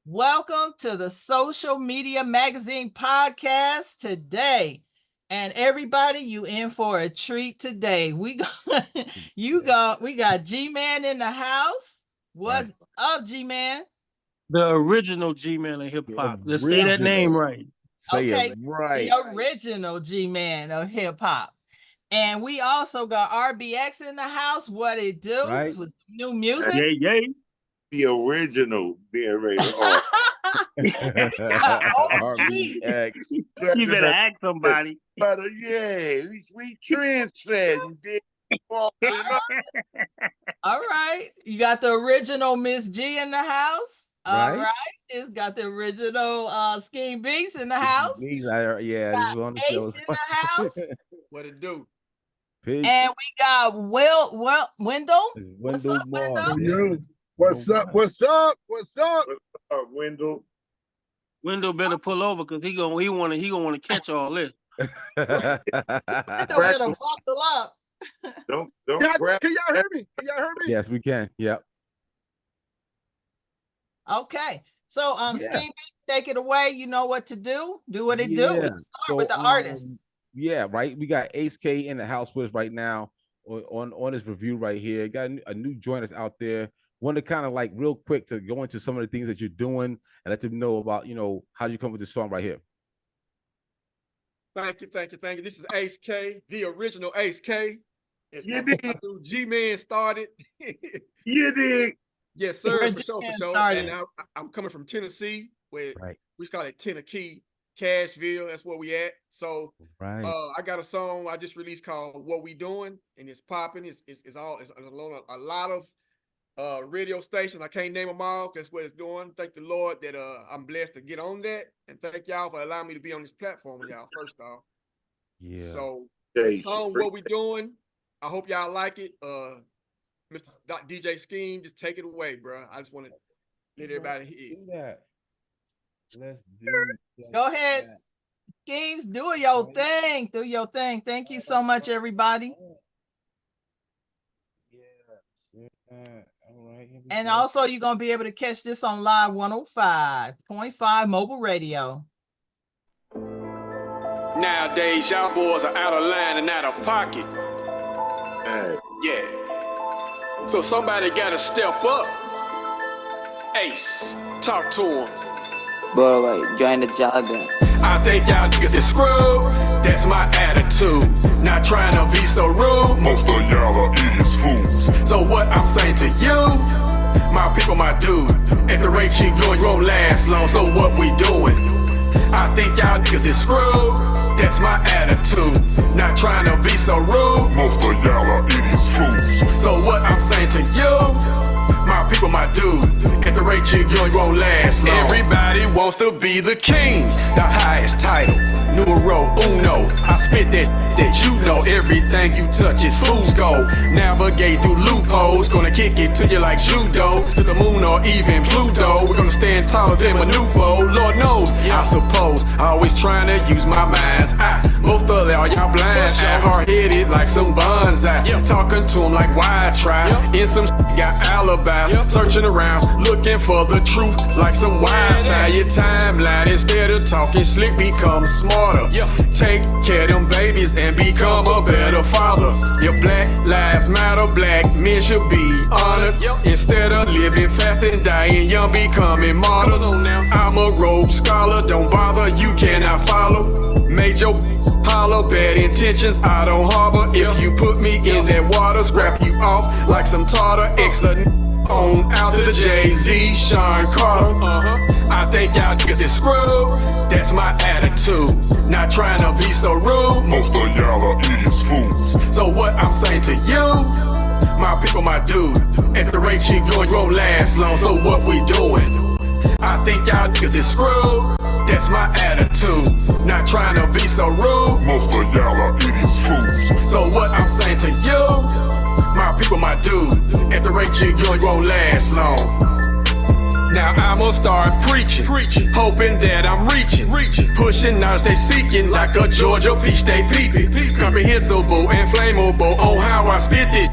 Welcome to the Social Media Magazine podcast today. And everybody, you in for a treat today. We got GMan in the house. What's up, GMan? The original G-Man of hip hop. Let's say that name right. Say it right. The original G-Man of hip hop. And we also got RBX in the house. What it do? Right. With new music. Yay. The original narrator. RBX. You better ask somebody. Yeah, we transcend. All right. You got the original Miss G in the house. All right. It's got the original SKEEM Beats in the house. This is on the show. In the house. What it do? Peace. And we got Wendell. Wendell Moore. What's up? Wendell? Wendell better pull over because he gonna want to catch all this. Wendell better buckle up. Don't can y'all hear me? Yes, we can. Yep. Okay. So SKEEM, take it away. You know what to do. Do what it do. Let's start with the artist. Yeah, right. We got Ace K in the house with us right now on this review right here. Got a new joint that's out there. Want to kind of like real quick to go into some of the things that you're doing and let them know about, how you come with this song right here. Thank you. This is Ace K, the original Ace K. You did. G-Man started. You did. Yes, sir, for sure. And I'm coming from Tennessee, where we call it Tennessee, Cashville. That's where we at. So I got a song I just released called "What We Doing," and it's popping. It's a lot of radio stations. I can't name them all. That's what it's doing. Thank the Lord that I'm blessed to get on that, and thank y'all for allowing me to be on this platform with y'all. First off, So the song "What We Doing," I hope y'all like it. Mr. DJ SKEEM, just take it away, bro. I just want to let everybody hear that. Let's do that. Go ahead. SKEEMs, do your thing. Do your thing. Thank you so much, everybody. All right. And also, you're going to be able to catch this on Live 105.5 mobile radio. Nowadays, y'all boys are out of line and out of pocket. Yeah. So somebody got to step up. Ace, talk to him. Bro, join the jargon. I think y'all niggas is screwed. That's my attitude. Not trying to be so rude. Most of y'all are idiots, fools. So what I'm saying to you, my people, my dude, at the rate you going, you won't last long. So what we doing? I think y'all niggas is screwed. That's my attitude. Not trying to be so rude. Most of y'all are idiots, fools. So what I'm saying to you, my people, my dude, at the rate you going, you won't last long. Everybody wants to be the king, the highest title, numero uno. I spit that you know. Everything you touch is fool's gold. Navigate through loopholes, gonna kick it to you like judo, to the moon or even Pluto. We're gonna stand taller than Manupo. Lord knows, I suppose, always trying to use my minds. Most of y'all blind, hard-headed like some bonsai. Talking to them like why I try. In some got alibis, searching around, looking for the truth like some Wi-Fi. Your timeline, instead of talking slick, become smarter. Take care of them babies and become a better father. If Black Lives Matter, black men should be honored. Instead of living fast and dying young, becoming martyrs. I'm a rogue scholar, don't bother, you cannot follow. Major hollow, bad intentions I don't harbor. If you put me in that water, scrap you off like some tartar. Exit on out to the Jay-Z, Sean Carter. I think y'all niggas is screwed. That's my attitude. Not trying to be so rude. Most of y'all are idiots, fools. So what I'm saying to you, my people, my dude, at the rate you going, you won't last long. So what we doing? I think y'all niggas is screwed. That's my attitude. Not trying to be so rude. Most of y'all are idiots, fools. So what I'm saying to you, my people, my dude, at the rate you going, you won't last long. Now I'ma start preaching, hoping that I'm reaching, pushing knowledge they seeking like a Georgia peach they peeping. Comprehensible and flammable on how I spit this.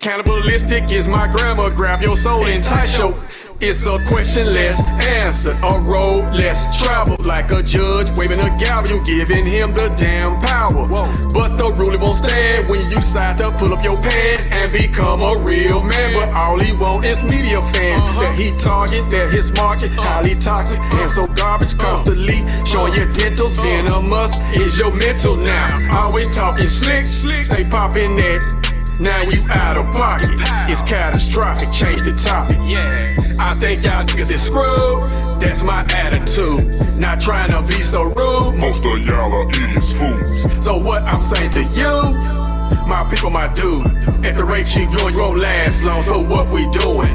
Cannibalistic is my grammar, grab your soul and tight show. It's a question less answered, a road less traveled, like a judge waving a gavel, giving him the damn power. But the ruling won't stand when you decide to pull up your pants and become a real man. But all he want is media fans that he target, that his market highly toxic and so garbage, constantly showing your dentals venomous is your mental now. Always talking slick, stay popping that. Now you out of pocket, it's catastrophic, change the topic. Yeah, I think y'all niggas is screwed, that's my attitude. Not trying to be so rude, Most of y'all are idiots, fools. so what I'm saying to you, my people, my dude, at the rate you going, you won't last long, so what we doing?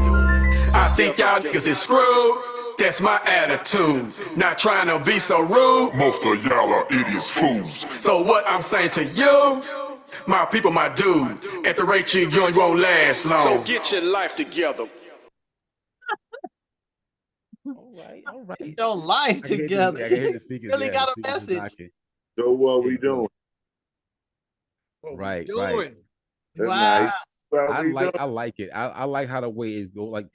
I think y'all niggas is screwed, that's my attitude. Not trying to be so rude, Most of y'all are idiots, fools. so what I'm saying to you, my people, my dude, at the rate you going, you won't last long. So get your life together. All right. Your life together. I can hear the speakers. Really yeah, got the a speakers is message. knocking. So what Yeah, we doing? Right. That's Wow. nice. What I we like doing? it. I like how the way it go, like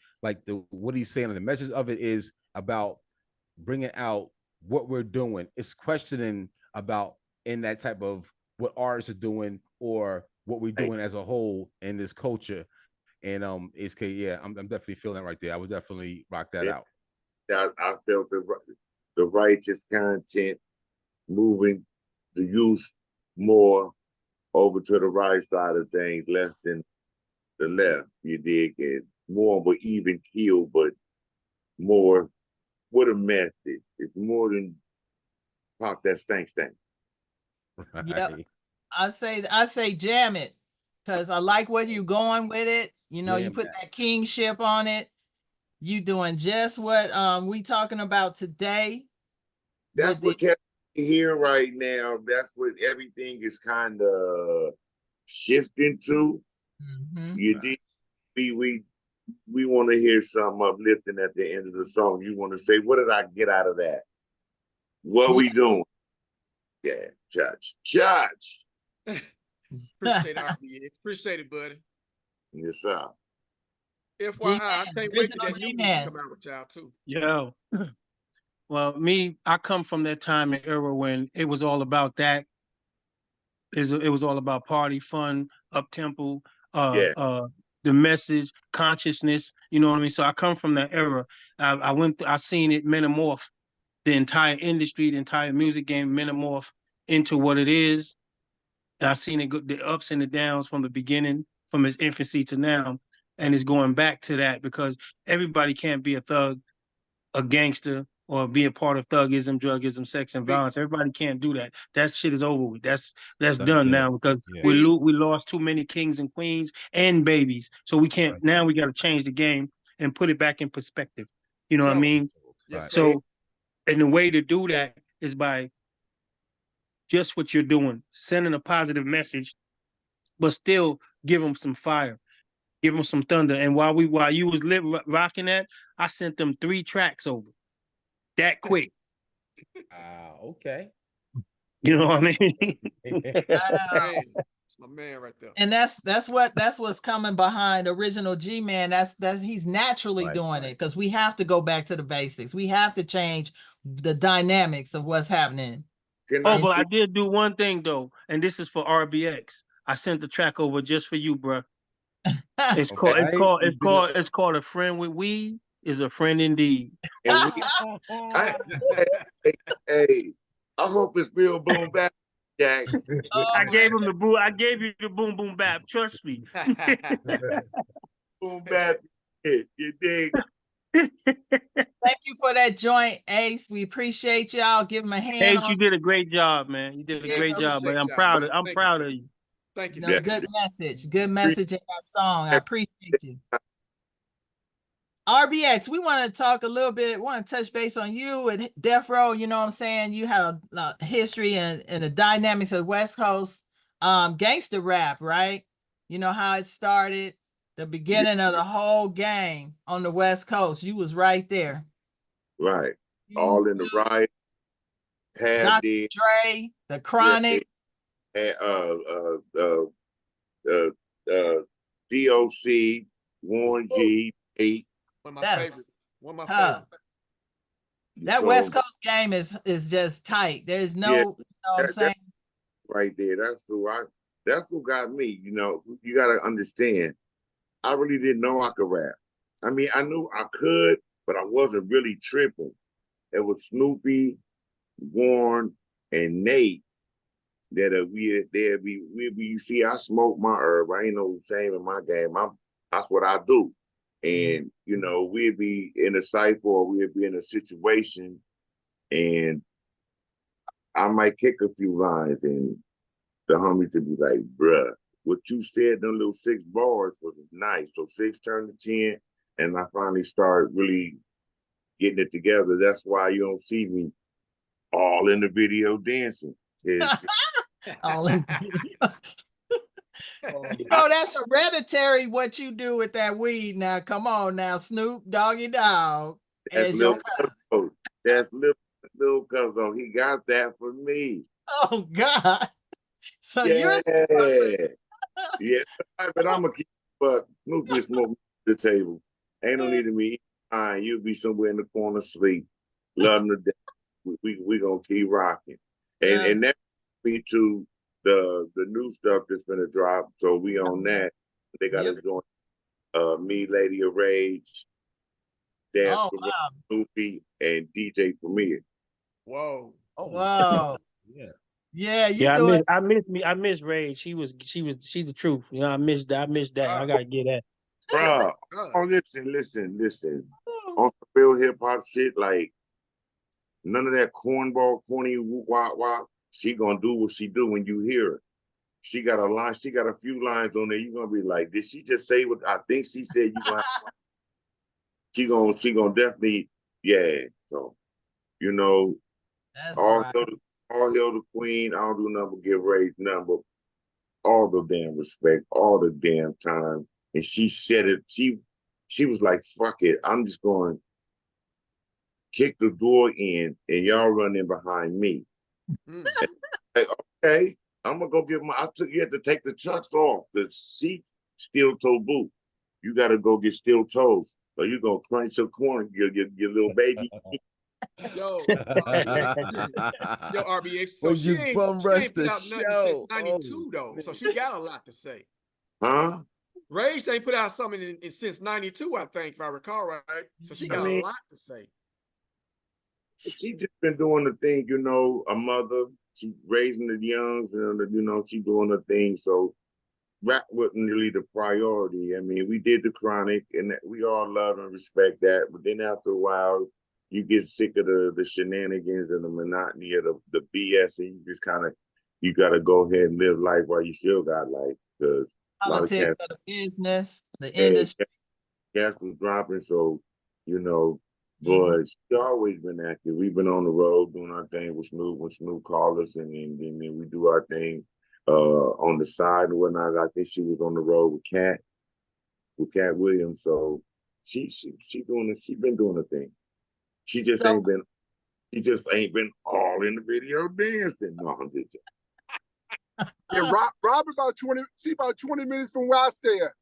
the what he's saying. The message of it is about bringing out what we're doing. It's questioning about in that type of what artists are doing or what we're doing as a whole in this culture. And SK, yeah, I'm definitely feeling that right there. I would definitely rock that out. I felt the righteous content moving the youth more over to the right side of things, less than the left. You dig it? More of an even keel, but more with a message. It's more than pop that stank. Right. Yep. I say jam it, because I like where you going with it. You know, you Jam put that. that kingship on it. You doing just what we talking about today. That's with what the- kept me here right now. That's what everything is kind of shifting to. Mhm. You dig? We want to hear something uplifting at the end of the song. You want to say, what did I get out of that? What we doing? Yeah, Judge. Appreciate it, RBX. Appreciate it, buddy. Yes, sir. FYI, I can't wait till original that new music G-Man. come out with y'all too. Yo. Well, I come from that time and era when it was all about that. It was all about party, fun, up tempo, Yeah. the message, consciousness. You know what I mean? So I come from that era. I seen it metamorph the entire industry, the entire music game metamorph into what it is. I've seen it go the ups and the downs from the beginning, from its infancy to now, and it's going back to that because everybody can't be a thug, a gangster, or be a part of thugism, drugism, sex, and violence. Everybody can't do that. That shit is over with. That's done now because Yeah. we lost too many kings and queens and babies. So we can't. Right. Now we got to change the game and put it back in perspective. You know what I mean? Yes, sir. So, and the way to do that is by just what you're doing, sending a positive message, but still give them some fire, give them some thunder. And while you was rocking that, I sent them 3 tracks over that quick. Okay. You know what I mean? Wow. Man, that's my man right there. And that's what's coming behind original G-Man. That's he's naturally Right, doing right. it because we have to go back to the basics. We have to change the dynamics of what's happening. Can Oh, I but I speak? did do one thing though, and this is for RBX. I sent the track over just for you, bro. It's called Right? You did it. it's called A Friend with Weed is a Friend Indeed. And we, hey, I hope it's real boom back, Jack. I gave him the boo. I gave you the boom boom bap. Trust me. Boom back. You dig? Thank you for that joint, Ace. We appreciate y'all. Give him a hand. H, you did a great job, man. You did a Yeah, great job, man. I'm appreciate proud y'all, of. I'm man. proud of you. Thank you. No, good message. Good message in that song. I appreciate you. RBX, we want to talk a little bit, want to touch base on you and Death Row. You know what I'm saying? You have a history and the dynamics of West Coast gangster rap, right? You know how it started, the beginning of the whole game on the West Coast. You was right there. Right. All in the right. Have Dr. the Dre, the Chronic. DOC, Warren G, 8. One of my Yes. favorites. One of my Huh. favorites. That So, West Coast game is just tight. There's no, Yeah, you know what I'm that- saying? right there. That's what got me. You know, you gotta understand. I really didn't know I could rap. I mean, I knew I could, but I wasn't really tripping. It was Snoopy, Warren, and Nate that you see, I smoke my herb. I ain't no shame in my game. That's what I do. And you know, we'd be in a cypher or we'd be in a situation, and I might kick a few lines, and the homies to be like, bruh, what you said, them little 6 bars was nice. So 6 turned to 10, and I finally started really getting it together. That's why you don't see me all in the video dancing. All in You know, that's hereditary what you do with that weed now. Come on now, Snoop Doggy Dog. That's As your little cousin. Cuzzo. That's little Cuzzo. He got that for me. Oh God. So Yeah. you're Yeah. But I'm gonna keep but Snoop be smoking at the table. Ain't no need to be fine. You'll be somewhere in the corner asleep. Loving the day. We gonna keep rocking. And that me to the new stuff that's gonna drop. So we on that. They gotta join me, Lady of Rage, Dance Oh for wow. Snoopy, and DJ Premier. Whoa. Oh, Whoa. yeah. Yeah, you Yeah, do it. I miss Rage. She the truth. You know, I miss that. I gotta get that. Bruh. Oh, listen. On some real hip hop shit, like none of that cornball, corny wah wah. She gonna do what she do when you hear her. She got a line, she got a few lines on there. You're gonna be like, did she just say what I think she said? She gonna definitely, yeah. So, you know, That's all right. hail the queen. I don't do nothing but give Rage nothing but all the damn respect, all the damn time. And she said it. She was like, fuck it. I'm just going to kick the door in and y'all run in behind me. Like, okay, I'm gonna go get you had to take the chucks off, the seat steel toe boot. You gotta go get steel toes. Or you gonna crunch your corn, your little baby. Yo, RBX. So When she you ain't bum put rush the out nothing show. since '92 though. So she got a lot to say. Huh? Rage ain't put out something since '92, I think, if I recall right. So she got a lot to say. She just been doing the thing, you know, a mother. She raising the youngs, and you know, she doing her thing. So rap wasn't really the priority. I mean, we did the Chronic, and we all love and respect that. But then after a while, you get sick of the shenanigans and the monotony of the BS, and you gotta go ahead and live life while you still got life. Because Politics of the business, the industry. Gas was dropping, so you know. But she's always been active. We've been on the road doing our thing with Snoop when Snoop called us, and then we do our thing on the side and whatnot. I think she was on the road with Cat Williams. So she doing it. She been doing the thing. She just ain't been all in the video dancing. No, I'm just Yeah, Rob about 20. She about 20 minutes from where I stay at.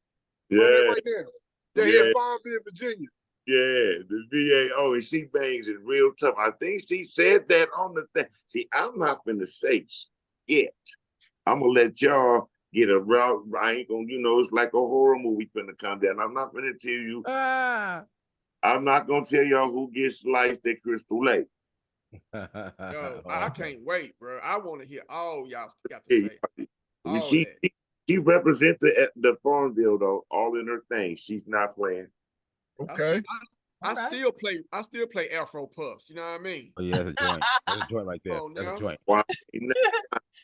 yeah, Right there. They're here yeah. in Farmville, Virginia. Yeah, the VA. Oh, and she bangs it real tough. I think she said that on the thing. See, I'm not gonna say shit. I'm gonna let y'all get a route. I ain't gonna, you know, it's like a horror movie finna come down. I'm not gonna tell you. I'm not gonna tell y'all who gets sliced at Crystal Lake. Yo, I can't wait, bro. I want to hear all y'all got to say. She represents the Farmville though, all in her thing. She's not playing. Okay. I still play Afro Puffs. You know what I mean? Oh yeah, that's a joint. That's a joint right there. Oh, That's no. a joint. Wow.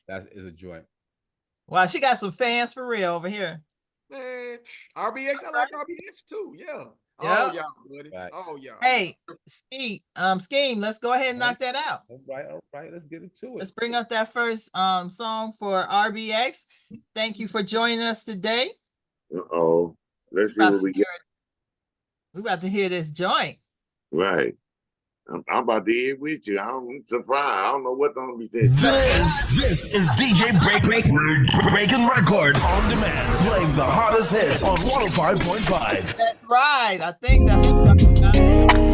That is a joint. Wow, she got some fans for real over here. Man, RBX, I like RBX too. Yeah. Yeah. Oh, y'all, buddy. Oh, y'all. Hey, Scheme, let's go ahead and knock that out. All right, let's get into it. Let's bring up that first song for RBX. Thank you for joining us today. Uh-oh. Let's see what we get. We about to hear this joint. Right. I'm about to hear with you. I'm surprised. I don't know what gonna be saying. This is DJ Breaking Records on demand, playing the hottest hits on 105.5. That's right. I think that's what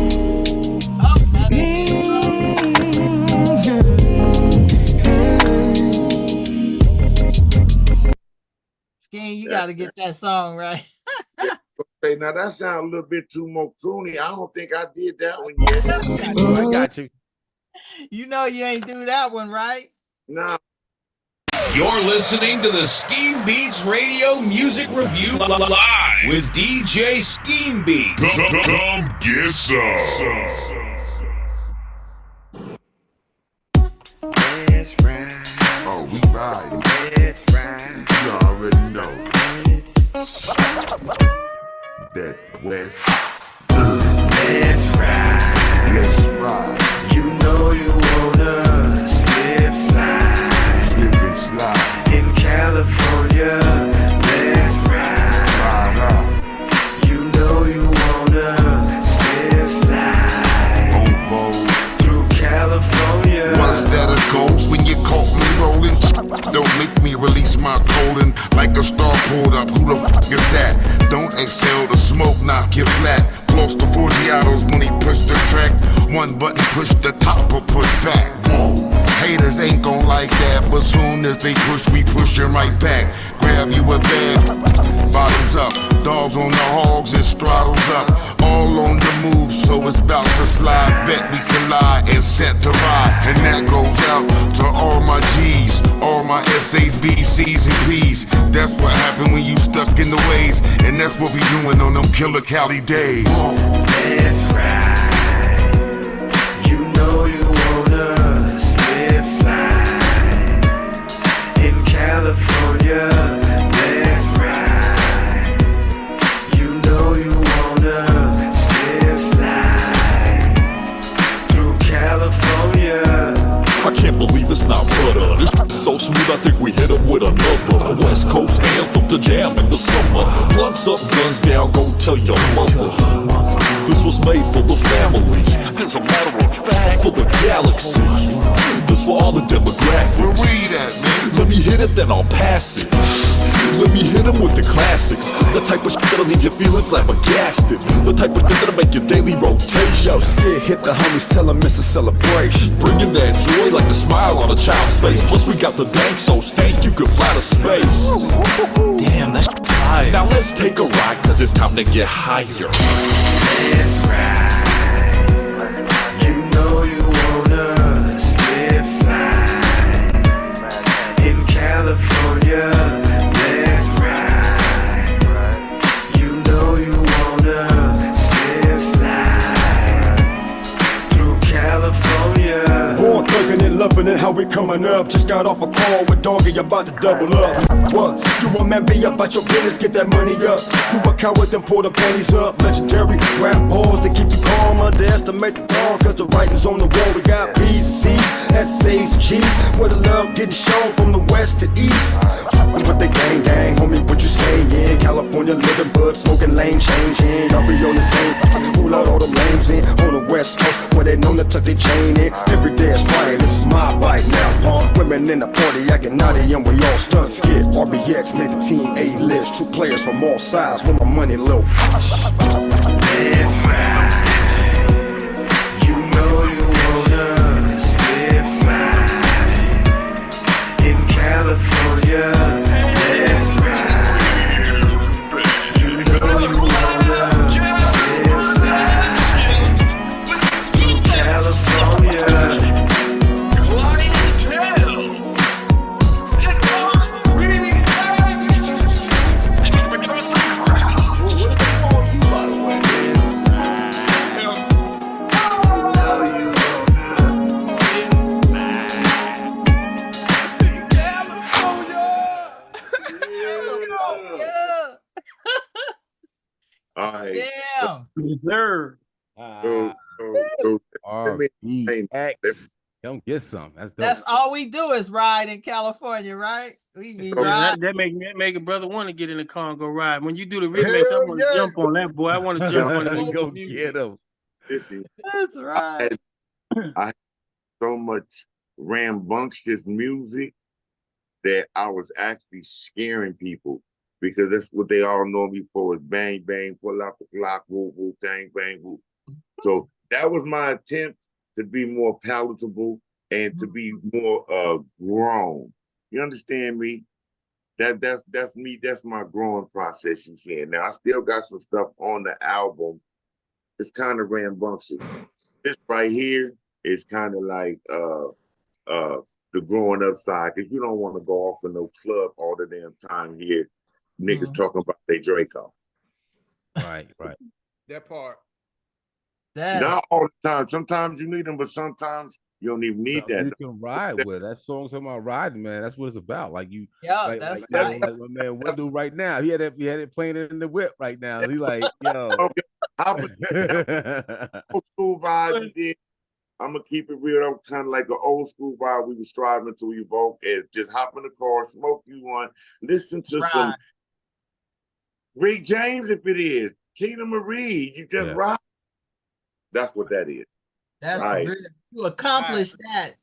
got to get that song right. Okay, now that sounds a little bit too more croony. I don't think I did that one yet. I got you. You know you ain't do that one, right? No. You're listening to the Scheme Beats Radio Music Review live with DJ Scheme Beats. Come get some. That's right. Oh, we ride. That's right. You already know. That West. That's right. Let's ride. You know you wanna slip slide Slip and slide. in California. That's right. Ride out. You know you wanna slip slide On Vogue. through California. Once that a ghost when you caught me rolling. Don't make me release my colon like a star pulled up. Who the is that? Don't exhale the smoke, knock you flat. Floss the Forgiatos when he push the track. One button push the top or push back. Haters ain't gon' like that, but soon as they push, we pushing right back. Grab you a bag, bottoms up. Dogs on the hogs and straddles up. All on the move, so it's about to slide. Bet we collide and set to ride. And that goes out to all my G's, all my SAs, B's, C's, and P's. That's what happened when you stuck in the ways. And that's what we doing on them Killer Cali days. That's right. You know you wanna slip slide in California. That's right. You know you wanna slip slide through California. I can't believe it's not butter. This so smooth, I think we hit 'em with another West Coast anthem to jam in the summer. Blunts up, guns down, go tell your mother. This was made for the family. As a matter of fact, for the galaxy. This for all the demographics. Read that, man. Let me hit it, then I'll pass it. Let me hit 'em with the classics. The type of shit that'll leave you feeling flabbergasted. The type of shit that'll make your daily rotation. Yo, scared, hit the homies, tell them it's a celebration. Bringing that joy like the smile on a child's face. Plus we got the dank so stank you could fly to space. Damn, that's fire. Now let's take a ride, cause it's time to get higher. That's right. You know you wanna slip slide in California. That's right. You know you wanna slip slide through California. Born thuggin' and loving it, how we coming up. Just got off a call with Doggy, about to double up. What? You a man, be about your business, get that money up. You a coward, then pull the panties up. Legendary rap balls to keep you calm, underestimate the ball, cause the writing's on the wall. We got B's, C's, SA's, G's, where the love getting shown from the west to east. With the gang, gang, homie, what you saying? California living bud, smoking lane changing. I'll be on the same, pull out all them lanes in. On the west coast, where they known to tuck their chain in. Every day is Friday, this is my bike now, punk. Women in the party acting naughty and we all stunt skid. RBX made the team A-list. Two players from all sides with my money low. That's right. You know you wanna slip slide in California. That's right. You know you wanna slip slide through California. All right. Damn. Reserve. RBX. Don't get some. That's dope. That's all we do is ride in California, right? We be Yeah, ride. that make a brother want to get in the car and go ride. When you do the remix, I Hell want to yeah. jump on that, boy. I want to jump on that. Go get him. Listen, That's right. I had so much rambunctious music that I was actually scaring people because that's what they all know me for is bang, bang, pull out the Glock, whoop, whoop, bang, bang, whoop. So that was my attempt to be more palatable and to be more grown. You understand me? that's me. That's my growing process. You saying now? I still got some stuff on the album. It's kind of rambunctious. This right here is kind of like the growing up side, because you don't want to go off in no club all the damn time here. Niggas talking about they Draco. Right. That part. Not all the time. Sometimes you need them, but sometimes you don't even need that. You can ride with that song's talking about riding, man. That's what it's about. Like you, that's right. Like my man Wendell right now. He had it playing in the whip right now. He like, yo, old school vibe you did. I'm gonna keep it real. That was kind of like an old school vibe we were striving to evoke. Is just hop in the car, smoke you one, listen to some Rick James if it is, Tina Marie. You just ride. That's what that is. That's really, you accomplished that.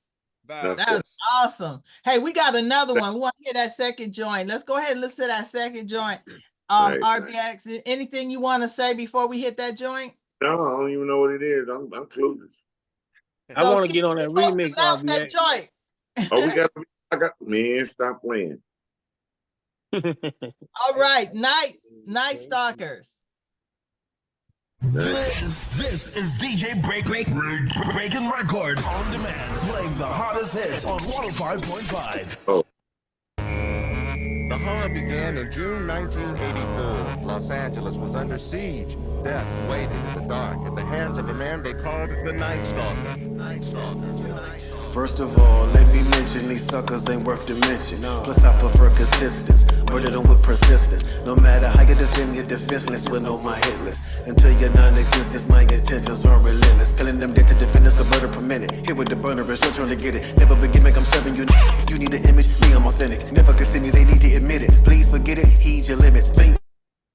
That's awesome. Hey, we got another one. We want to hear that second joint. Let's go ahead and listen to that second joint. RBX, anything you want to say before we hit that joint? No, I don't even know what it is. I'm clueless. I want to get on that remix. That joint. I got man, stop playing. All right, Night Stalkers. This is DJ Breaking Records on demand, playing the hottest hits on 105.5. Oh. The horror began in June 1984. Los Angeles was under siege. Death waited in the dark at the hands of a man they called the Night Stalker. First of all, let me mention these suckers ain't worth the mention. Plus I prefer consistence, murder them with persistence. No matter how you defend your defenseless, will know my hit list. Until your non-existence, my intentions are relentless. Killing them dead to defend us a murder per minute. Hit with the burner is your turn to get it. Never be gimmick, I'm serving you. You need an image, me I'm authentic. Never consider me, they need to admit it. Please forget it, heed your limits. Think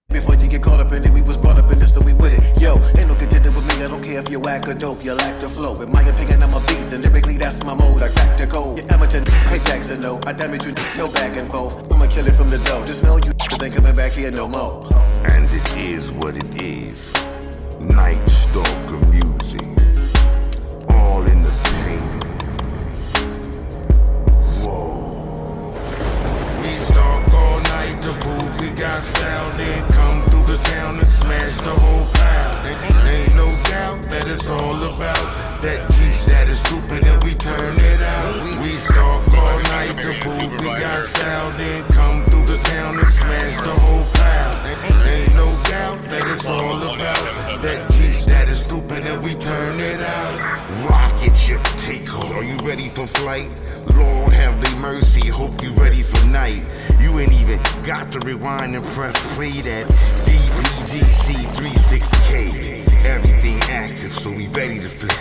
before you get caught up in it, we was brought up in this, so we with it. Yo, ain't no contender with me, I don't care if you're whack or dope, you lack the flow. In my opinion, I'm a beast, and lyrically that's my mode, I crack the code. You amateur, hey Jackson, no, I damage you, no back and forth. I'ma kill it from the door, just know you ain't coming back here no more. And it is what it is. Night Stalker music. All in the pain. Whoa. We stalk all night to prove we got style, then come through the town and smash the whole pile. Ain't no doubt that it's all about that G-status stupid and we turn it out. We stalk all night to prove we got style, then come through the town and smash the whole pile. Ain't no doubt that it's all about that G-status stupid and we turn it out. Rocket ship take hold. Are you ready for flight? Lord have they mercy, hope you ready for night. You ain't even got to rewind and press play. That DPGC 36K. Everything active, so we ready to flip.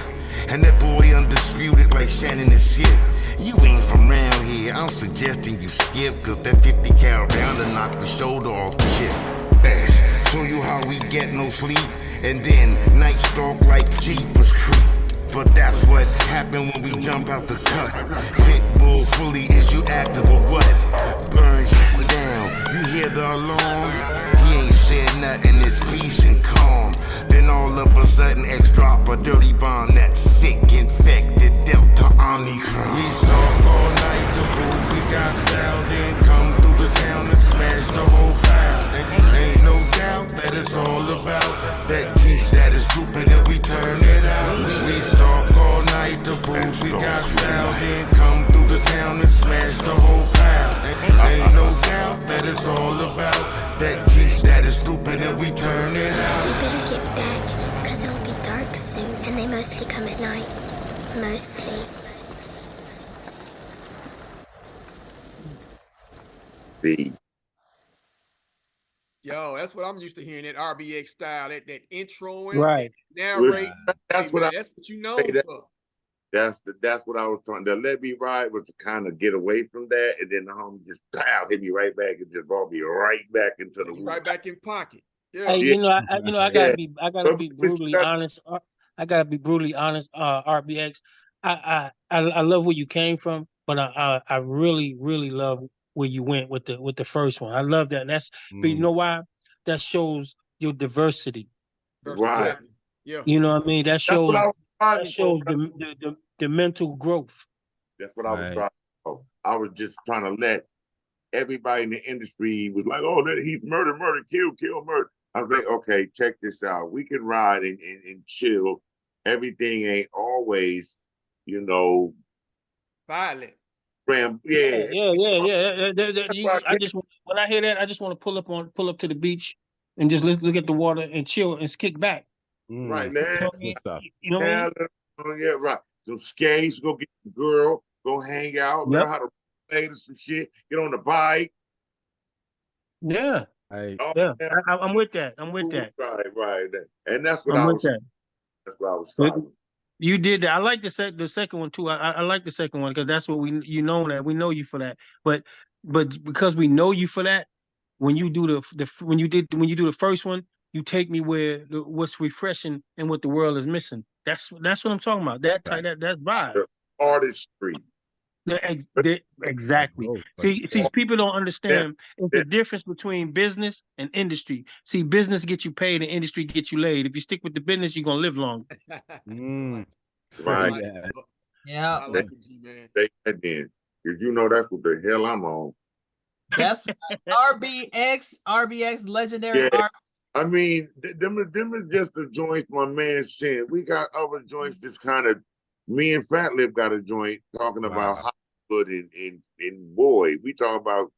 And that boy undisputed like Shannon is here. You ain't from round here, I'm suggesting you skip, cause that 50 cal rounder knock the shoulder off the chip. Show you how we get no sleep, and then night stalk like Jeepers creep. But that's what happened when we jump out the cut. Pit bull fully, is you active or what? Burns you down, you hear the alarm. He ain't said nothing, it's peace and calm. Then all of a sudden X drop a dirty bomb that's sick, infected, Delta Omicron. We stalk all night to prove we got style, then come through the town and smash the whole pile. Ain't no doubt that it's all about that G-status stupid and we turn it out. We stalk all night to prove we got style, then come through the town and smash the whole pile. Ain't no doubt that it's all about that G-status stupid and we turn it out. You better get back, cause it'll be dark soon, and they mostly come at night. Mostly. Yo, that's what I'm used to hearing, that RBX style, that intro and right. narrate. That's what that's what you know for. That's what I was trying to let me ride, was to kind of get away from that, and then the homie just hit me right back and just brought me right back into the right back in pocket. Yeah. Hey, I gotta be brutally honest. I gotta be brutally honest. RBX, I love where you came from, but I really love where you went with the first one. I love that. And that's but you know why? That shows your diversity. Right. Yeah. You know what I mean? That shows the mental growth. That's what I was trying. I was just trying to let everybody in the industry was like, "Oh, he's murder, kill, murder." I was like, "Okay, check this out. We can ride and chill. Everything ain't always, you know, violent." Yeah. I just when I hear that, I just want to pull up to the beach and just look at the water and chill and kick back. Right, man. You know what I mean? Stuff. You know what I mean? Oh, yeah, right. Some skates, go get the girl, go hang out, learn how to play to some shit, get on the bike. Yeah. Oh, I'm with that. I'm with that. Right. And that's what I'm I with was. that. That's what I was striving. You did that. I like the second one too. I like the second one because that's what we know you for that. But because we know you for that, when you do when you do the first one, you take me where what's refreshing and what the world is missing. That's what I'm talking about. That's vibe. The artistry. Exactly. See, people don't understand it's the difference between business and industry. See, business gets you paid and industry gets you laid. If you stick with the business, you're gonna live long. Right. Yeah. I like it, G-Man. Say that then. Because you know that's what the hell I'm on. That's RBX, legendary art. I mean, them is just the joints my man sent. We got other joints that's kind of, me and Fat Lip got a joint talking about Hollywood and boy, we talk about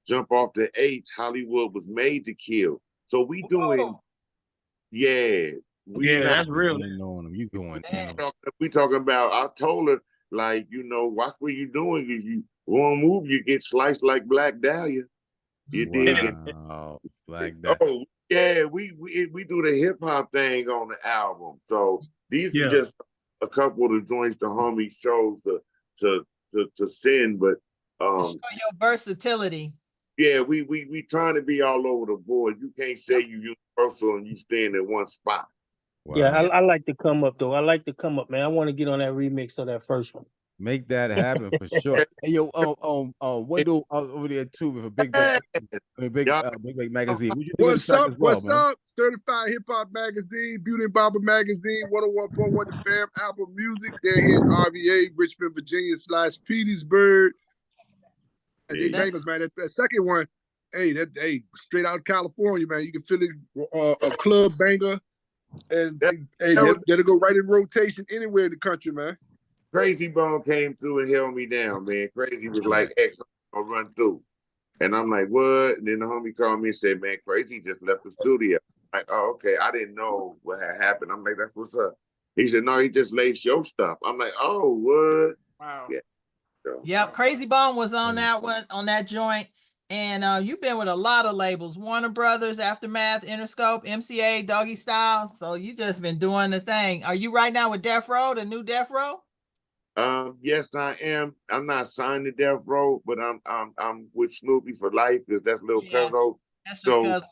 jump off the H, Hollywood was made to kill. So we doing, that's real. You going we talking about, I told her, like, you know, watch what you doing. If you won't move, you get sliced like Black Dahlia. You dig? Black Dahlia. Oh, yeah, we do the hip hop thing on the album. So these are just a couple of the joints the homies chose to send, but show your versatility. Yeah, we trying to be all over the board. You can't say you universal and you stand in one spot. Wow. Yeah, I like to come up though. I like to come up, man. I want to get on that remix of that first one. Make that happen for sure. Hey, yo, Wendell over there too with a big magazine. What you doing? What's up? What's up? Certified Hip Hop Magazine, Beauty and Barber Magazine, 101.1 The Fam, Apple Music. They're here in RVA, Richmond, Virginia / Petersburg. And they bangers, man. That second one, hey, straight out of California, man. You can feel it, a club banger, and that'll go right in rotation anywhere in the country, man. Crazy Bone came through and held me down, man. Crazy was like, X, I'll run through. And I'm like, what? And then the homie called me and said, man, Crazy just left the studio. I'm like, oh, okay. I didn't know what had happened. I'm like, that's what's up. He said, no, he just laid your stuff. I'm like, oh, what? Wow. Yeah. Yep, Crazy Bone was on that one, on that joint. And you've been with a lot of labels, Warner Brothers, Aftermath, Interscope, MCA, Doggy Style. So you just been doing the thing. Are you right now with Death Row, the new Death Row? Yes, I am. I'm not signed to Death Row, but I'm with Snoopy for life because that's Lil Cuzzo. That's your cousin.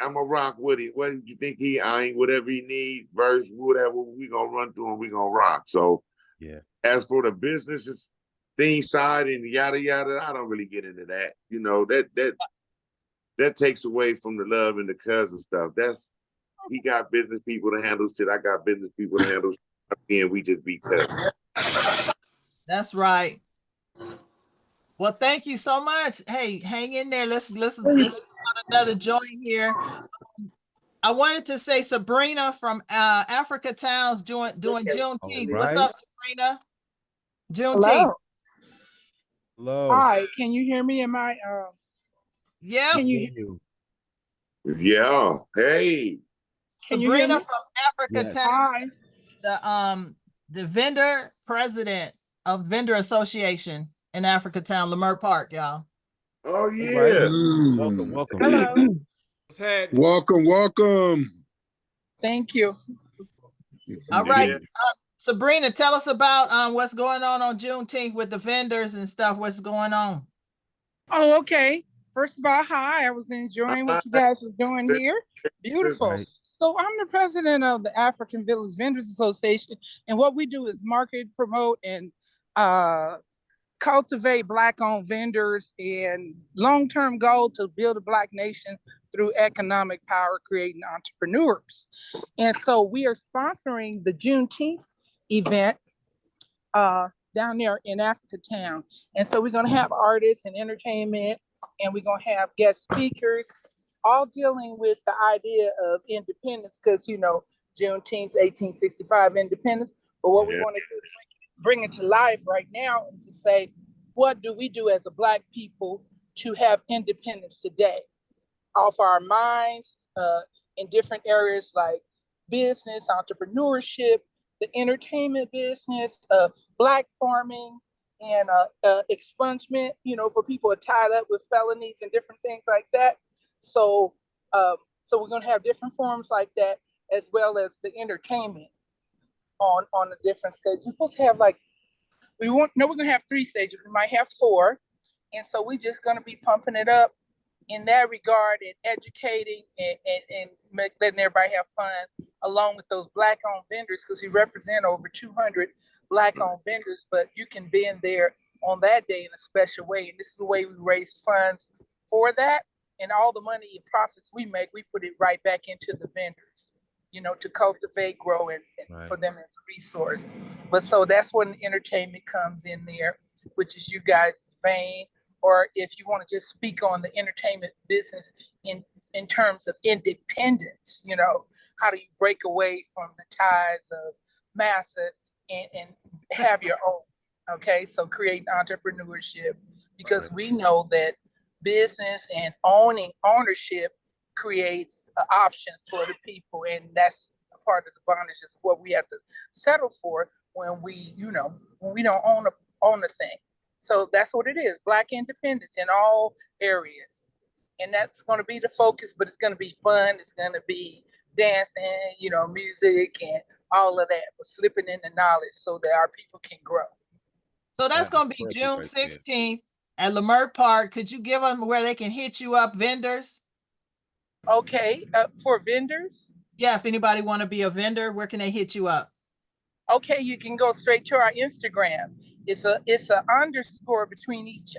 I'm a rock with it. What do you think? I ain't whatever he need, verse, whatever. We gonna run through and we gonna rock. So yeah. As for the business thing side and yada yada, I don't really get into that. You know, that takes away from the love and the cousin stuff. He got business people to handle shit. I got business people to handle shit. And we just be cousins. That's right. Well, thank you so much. Hey, hang in there. Let's another joint here. I wanted to say Sabrina from Africa Towns doing Juneteenth. Right. What's up, Sabrina? Juneteenth. Hello. Hi, can you hear me? Am I yeah. Can you hear you? Yeah. Hey. Sabrina from Africa Towns. The vendor president of Vendor Association in Africa Town, Leimert Park, y'all. Oh yeah. Right. Welcome. Hello. Welcome. Thank you. All right. Sabrina, tell us about what's going on Juneteenth with the vendors and stuff. What's going on? Oh, okay. First of all, hi. I was enjoying what you guys are doing here. Beautiful. Right. So I'm the president of the African Village Vendors Association, and what we do is market, promote, and cultivate Black-owned vendors, and long-term goal to build a Black nation through economic power, creating entrepreneurs. And so we are sponsoring the Juneteenth event down there in Africa Town. And so we're going to have artists and entertainment, and we're going to have guest speakers, all dealing with the idea of independence, because, you know, Juneteenth, 1865 independence. But what we want to do is bring it to life right now and to say, what do we do as a Black people to have independence today? Off our minds, in different areas like business, entrepreneurship, the entertainment business, Black farming, and expungement, you know, for people who are tied up with felonies and different things like that. So we're going to have different forms like that, as well as the entertainment on the different stages. We're supposed to have we're going to have 3 stages. We might have 4. And so we're just going to be pumping it up in that regard, and educating and letting everybody have fun, along with those Black-owned vendors, because we represent over 200 Black-owned vendors. But you can be in there on that day in a special way. And this is the way we raise funds for that. And all the money and profits we make, we put it right back into the vendors, you know, to cultivate, grow, and for them as a resource. But so that's when entertainment comes in there, which is you guys' vein. Or if you want to just speak on the entertainment business in terms of independence, you know, how do you break away from the ties of massa and have your own? Okay, so create entrepreneurship, because we know that business and ownership creates options for the people, and that's a part of the bondage is what we have to settle for when we, you know, when we don't own a thing. So that's what it is, Black independence in all areas. And that's going to be the focus, but it's going to be fun. It's going to be dancing, you know, music and all of that, but slipping in the knowledge so that our people can grow. So that's going to be June 16th at Leimert Park. Could you give them where they can hit you up, vendors? Okay, for vendors? Yeah, if anybody want to be a vendor, where can they hit you up? Okay, you can go straight to our Instagram. It's a underscore between each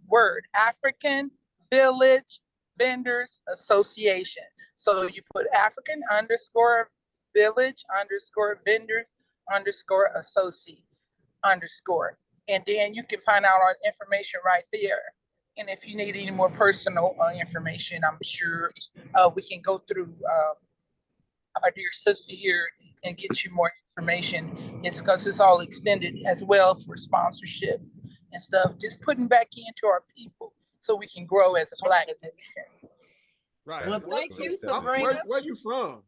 word. African Village Vendors Association. So you put African underscore Village underscore Vendors underscore Associate underscore. And then you can find out our information right there. And if you need any more personal information, I'm sure we can go through our dear sister here and get you more information. It's because it's all extended as well for sponsorship and stuff. Just putting back into our people so we can grow as a Black nation. Right. Well, thank you, Sabrina. Where you from?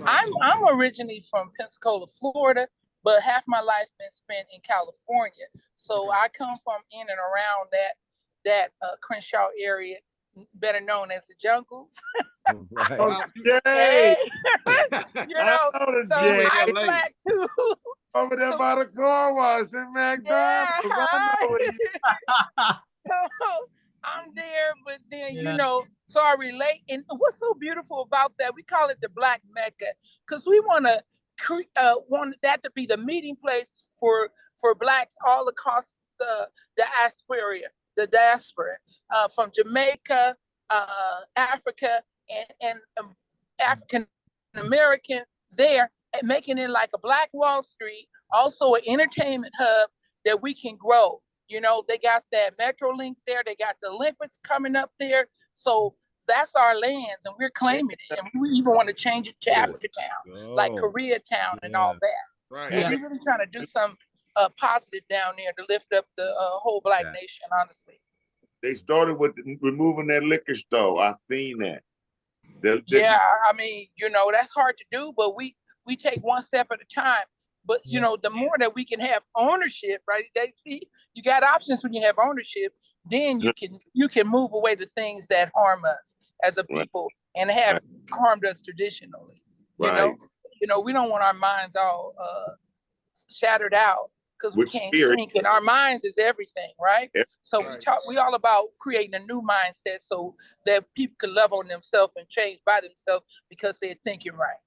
I'm originally from Pensacola, Florida, but half my life been spent in California. So I come from in and around that Crenshaw area, better known as the jungles. Right. Hey, you know, so I'm Black too. Over there by the car wash in McDonald's. I'm there, but then, you know, so I relate. And what's so beautiful about that, we call it the Black Mecca, because we want that to be the meeting place for Blacks all across the diaspora, from Jamaica, Africa, and African American there, and making it like a Black Wall Street, also an entertainment hub that we can grow. You know, they got that Metro Link there, they got the Olympics coming up there. So that's our lands, and we're claiming it. And we even want to change it to Africa Town, like Koreatown and all that. Right. And we're really trying to do some positive down there to lift up the whole Black nation, honestly. They started with removing that liquor store. I've seen that. Yeah, I mean, you know, that's hard to do, but we take one step at a time. But, you know, the more that we can have ownership, right? They see you got options when you have ownership, then you can move away the things that harm us as a people and have harmed us traditionally. You know, we don't want our minds all shattered out because we can't think, and our minds is everything, right? So we all about creating a new mindset so that people can love on themselves and change by themselves because they're thinking right.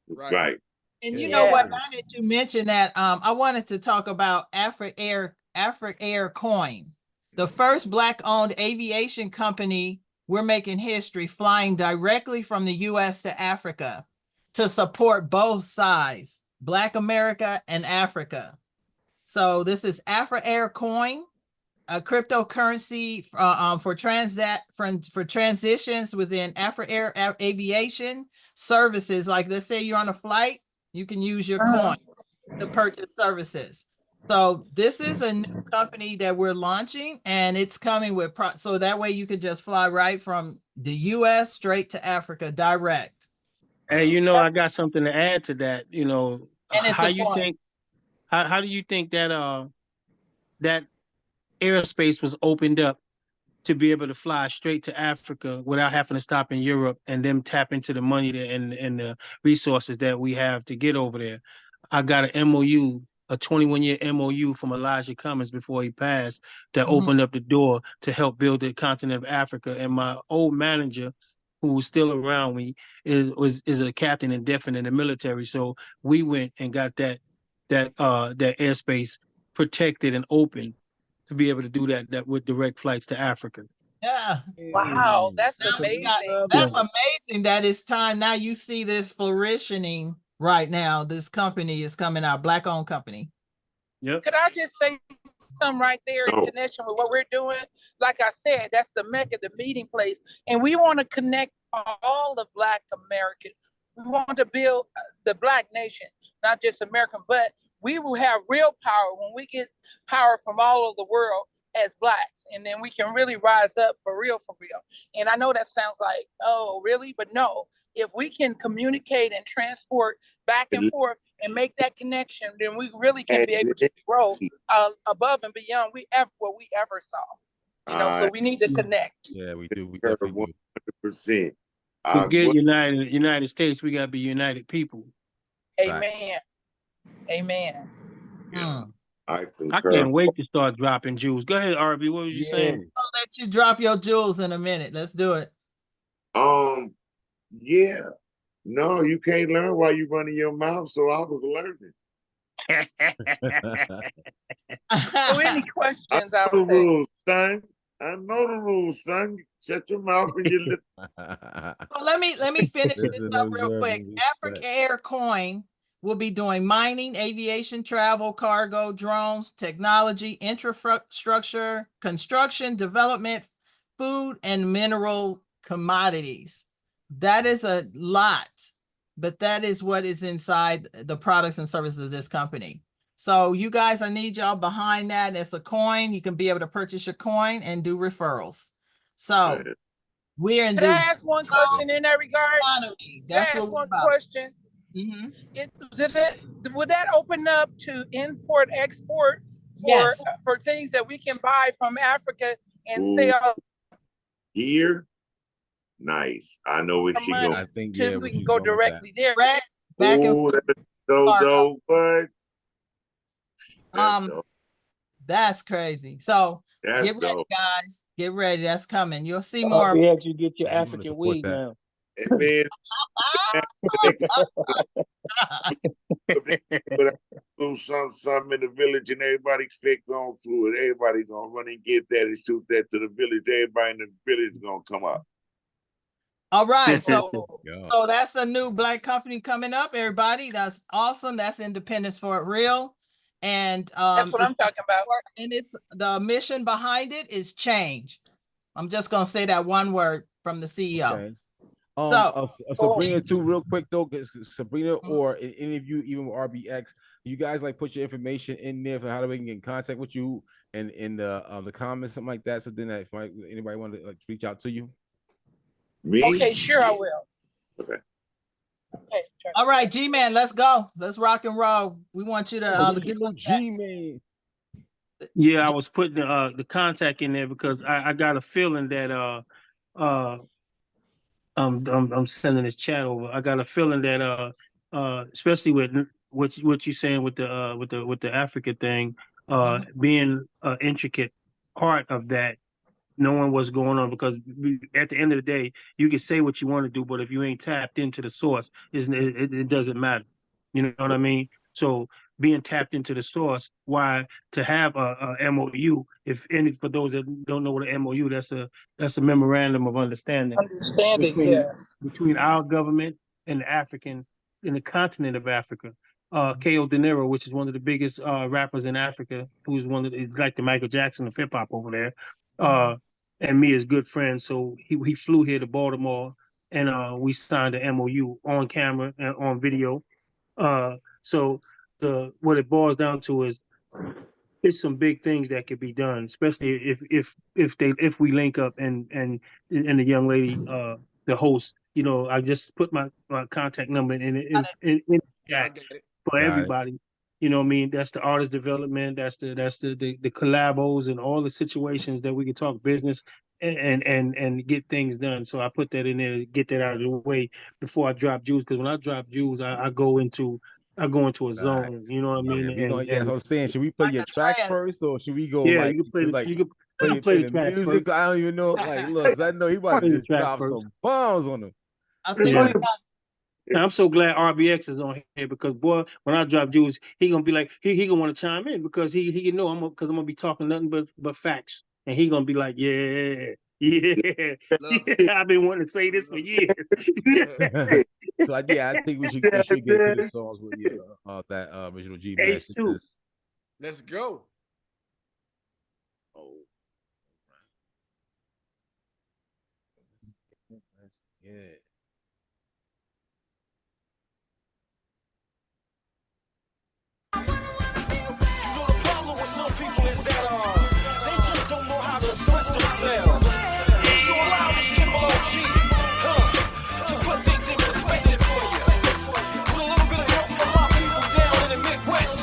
Right. And you know what, now that you mentioned that, I wanted to talk about Africair Coin, the first Black-owned aviation company. We're making history, flying directly from the U.S. to Africa to support both sides, Black America and Africa. So this is Afra Air Coin, a cryptocurrency for transitions within Afra Air aviation services. Like, let's say you're on a flight, you can use your coin to purchase services. So this is a new company that we're launching, and it's coming with so that way you can just fly right from the US straight to Africa direct. Hey, you know, I got something to add to that. You know, And it's how a you coin. think how do you think that that airspace was opened up to be able to fly straight to Africa without having to stop in Europe and them tap into the money that, and the resources that we have to get over there? I got an MOU, a 21-year MOU from Elijah Cummings before he passed that opened up the door to help build the continent of Africa. And my old manager, who was still around me, is a captain indefinite in the military. So we went and got that airspace protected and open to be able to do that with direct flights to Africa. Yeah. Wow, that's Now we amazing. got, that's amazing that it's time. Now you see this flourishing right now. This company is coming out, Black-owned company. Yep. Could I just say something right there in connection with what we're doing? Like I said, that's the Mecca, the meeting place. And we want to connect all the Black Americans. We want to build the Black nation, not just American, but we will have real power when we get power from all over the world as Blacks. And then we can really rise up for real, for real. And I know that sounds like, oh, really? But no, if we can communicate and transport back and forth and make that connection, then we really can be able to grow above and beyond what we ever saw. You know, so we need to connect. Yeah, we do. We definitely do. 100%. Forget United States. We gotta be united people. Amen. Amen. Yeah, I can't wait to start dropping jewels. Go ahead, RB. What was you saying? I'll let you drop your jewels in a minute. Let's do it. Yeah. No, you can't learn while you running your mouth, so I was learning. So any questions out there? there? Son. I know the rules, son. Shut your mouth and your lip. So let me finish this up real quick. Africa Air Coin will be doing mining, aviation, travel, cargo, drones, technology, infrastructure, construction, development, food, and mineral commodities. That is a lot, but that is what is inside the products and services of this company. So you guys, I need y'all behind that. It's a coin. You can be able to purchase your coin and do referrals. So we're in. Can I ask one question in that regard? That's what we're about. Question. Would that open up to import export for things that we can buy from Africa and sell here? Nice. I know where she go. I think we can go directly there. Back and forth. So dope, that's crazy. So get ready, dope. guys. Get ready. That's coming. You'll see more. We had you get your African weed now. And then do something in the village and everybody expect on to it. Everybody's gonna run and get that and shoot that to the village. Everybody in the village is gonna come up. All right, so that's a new Black company coming up, everybody. That's awesome. That's Independence for Real, and that's what I'm talking about. And it's the mission behind it is change. I'm just gonna say that one word from the CEO. Okay. Sabrina, too, real quick though, Sabrina or any of you, even with RBX, you guys like put your information in there for how they can get in contact with you and in the comments, something like that. So then, if anybody want to reach out to you. Me? Okay, sure, I will. Okay. Okay. Sure. All right, G-Man, let's go. Let's rock and roll. We want you to give us G-Man. Yeah, I was putting the contact in there because I got a feeling that I'm sending this chat over. I got a feeling that especially with what you're saying with the Africa thing, being an intricate part of that, knowing what's going on, because at the end of the day, you can say what you want to do, but if you ain't tapped into the source, it doesn't matter. You know what I mean? So being tapped into the source, why to have a MOU? If any, for those that don't know what an MOU, that's a memorandum of understanding. Between our government and the continent of Africa. Ko De Niro, which is one of the biggest rappers in Africa, who's like the Michael Jackson of hip hop over there, and me as good friends. So he flew here to Baltimore, and we signed an MOU on camera and on video. So what it boils down to is there's some big things that could be done, especially if we link up and the young lady, the host, I just put my contact number in the chat for everybody. You know what I mean? That's the artist development. That's the collabos and all the situations that we can talk business and get things done. So I put that in there to get that out of the way before I drop Juice. Because when I drop Juice, I go into a zone. You know what I mean? Yeah, so I'm saying, should we play your track first, or should we go Yeah, like you can play to, the- like you can play the the track music? first. I don't even know. Like, look, 'cause I know he about Play to the just track drop first. some bombs on him. I think Yeah. we got And I'm so glad RBX is on here because boy, when I drop Juice, he gonna be like he gonna want to chime in because he know I'm gonna be talking nothing but facts, and he gonna be like, yeah. I've been wanting to say this for years. So I think we should get into the songs with that original GMan. H2. Let's go. Yeah. Some people is that they just don't know how to express themselves. So allow this triple OG to put things in perspective for you. With a little bit of help from my people down in the Midwest.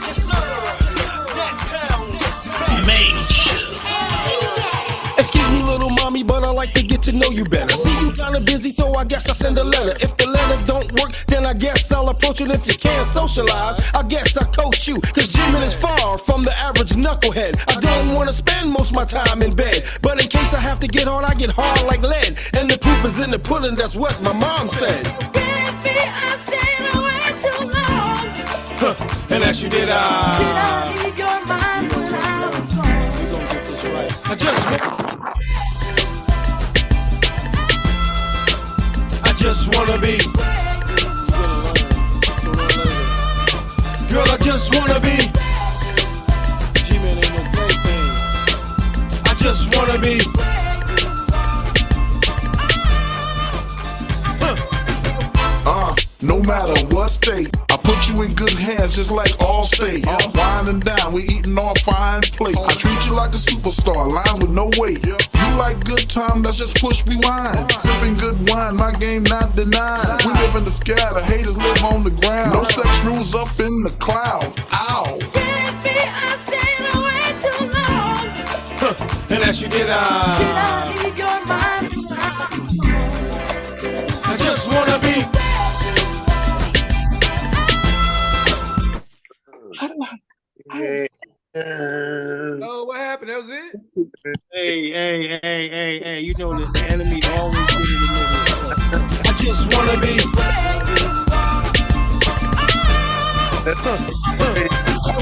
Yes, sir. That town. Excuse me, little mommy, but I like to get to know you better. See, you kinda busy, so I guess I send a letter. If the letter don't work, then I guess I'll approach it. If you can't socialize, I guess I coach you. Cause G-Man is far from the average knucklehead. I don't wanna spend most of my time in bed, but in case I have to get hard, I get hard like lead. And the proof is in the pudding, that's what my mom said. Baby, I stayed away too long. And as you did, I leave your mind when I was gone. We gonna get this right. I just wanna be. Girl, I just wanna be. G-Man ain't no plaything. I just wanna be. No matter what state, I put you in good hands just like Allstate. Wine and down, we eating on fine plates. I treat you like a superstar, lines with no weight. You like good time, let's just push rewind. Sipping good wine, my game not denied. We live in the scatter, haters live on the ground. No sex rules up in the cloud. Ow. Baby, I stayed away too long. And as you did, I leave your mind. I just wanna be. Oh, what happened? That was it? Hey, you know that the enemy always get in the middle. I just wanna be.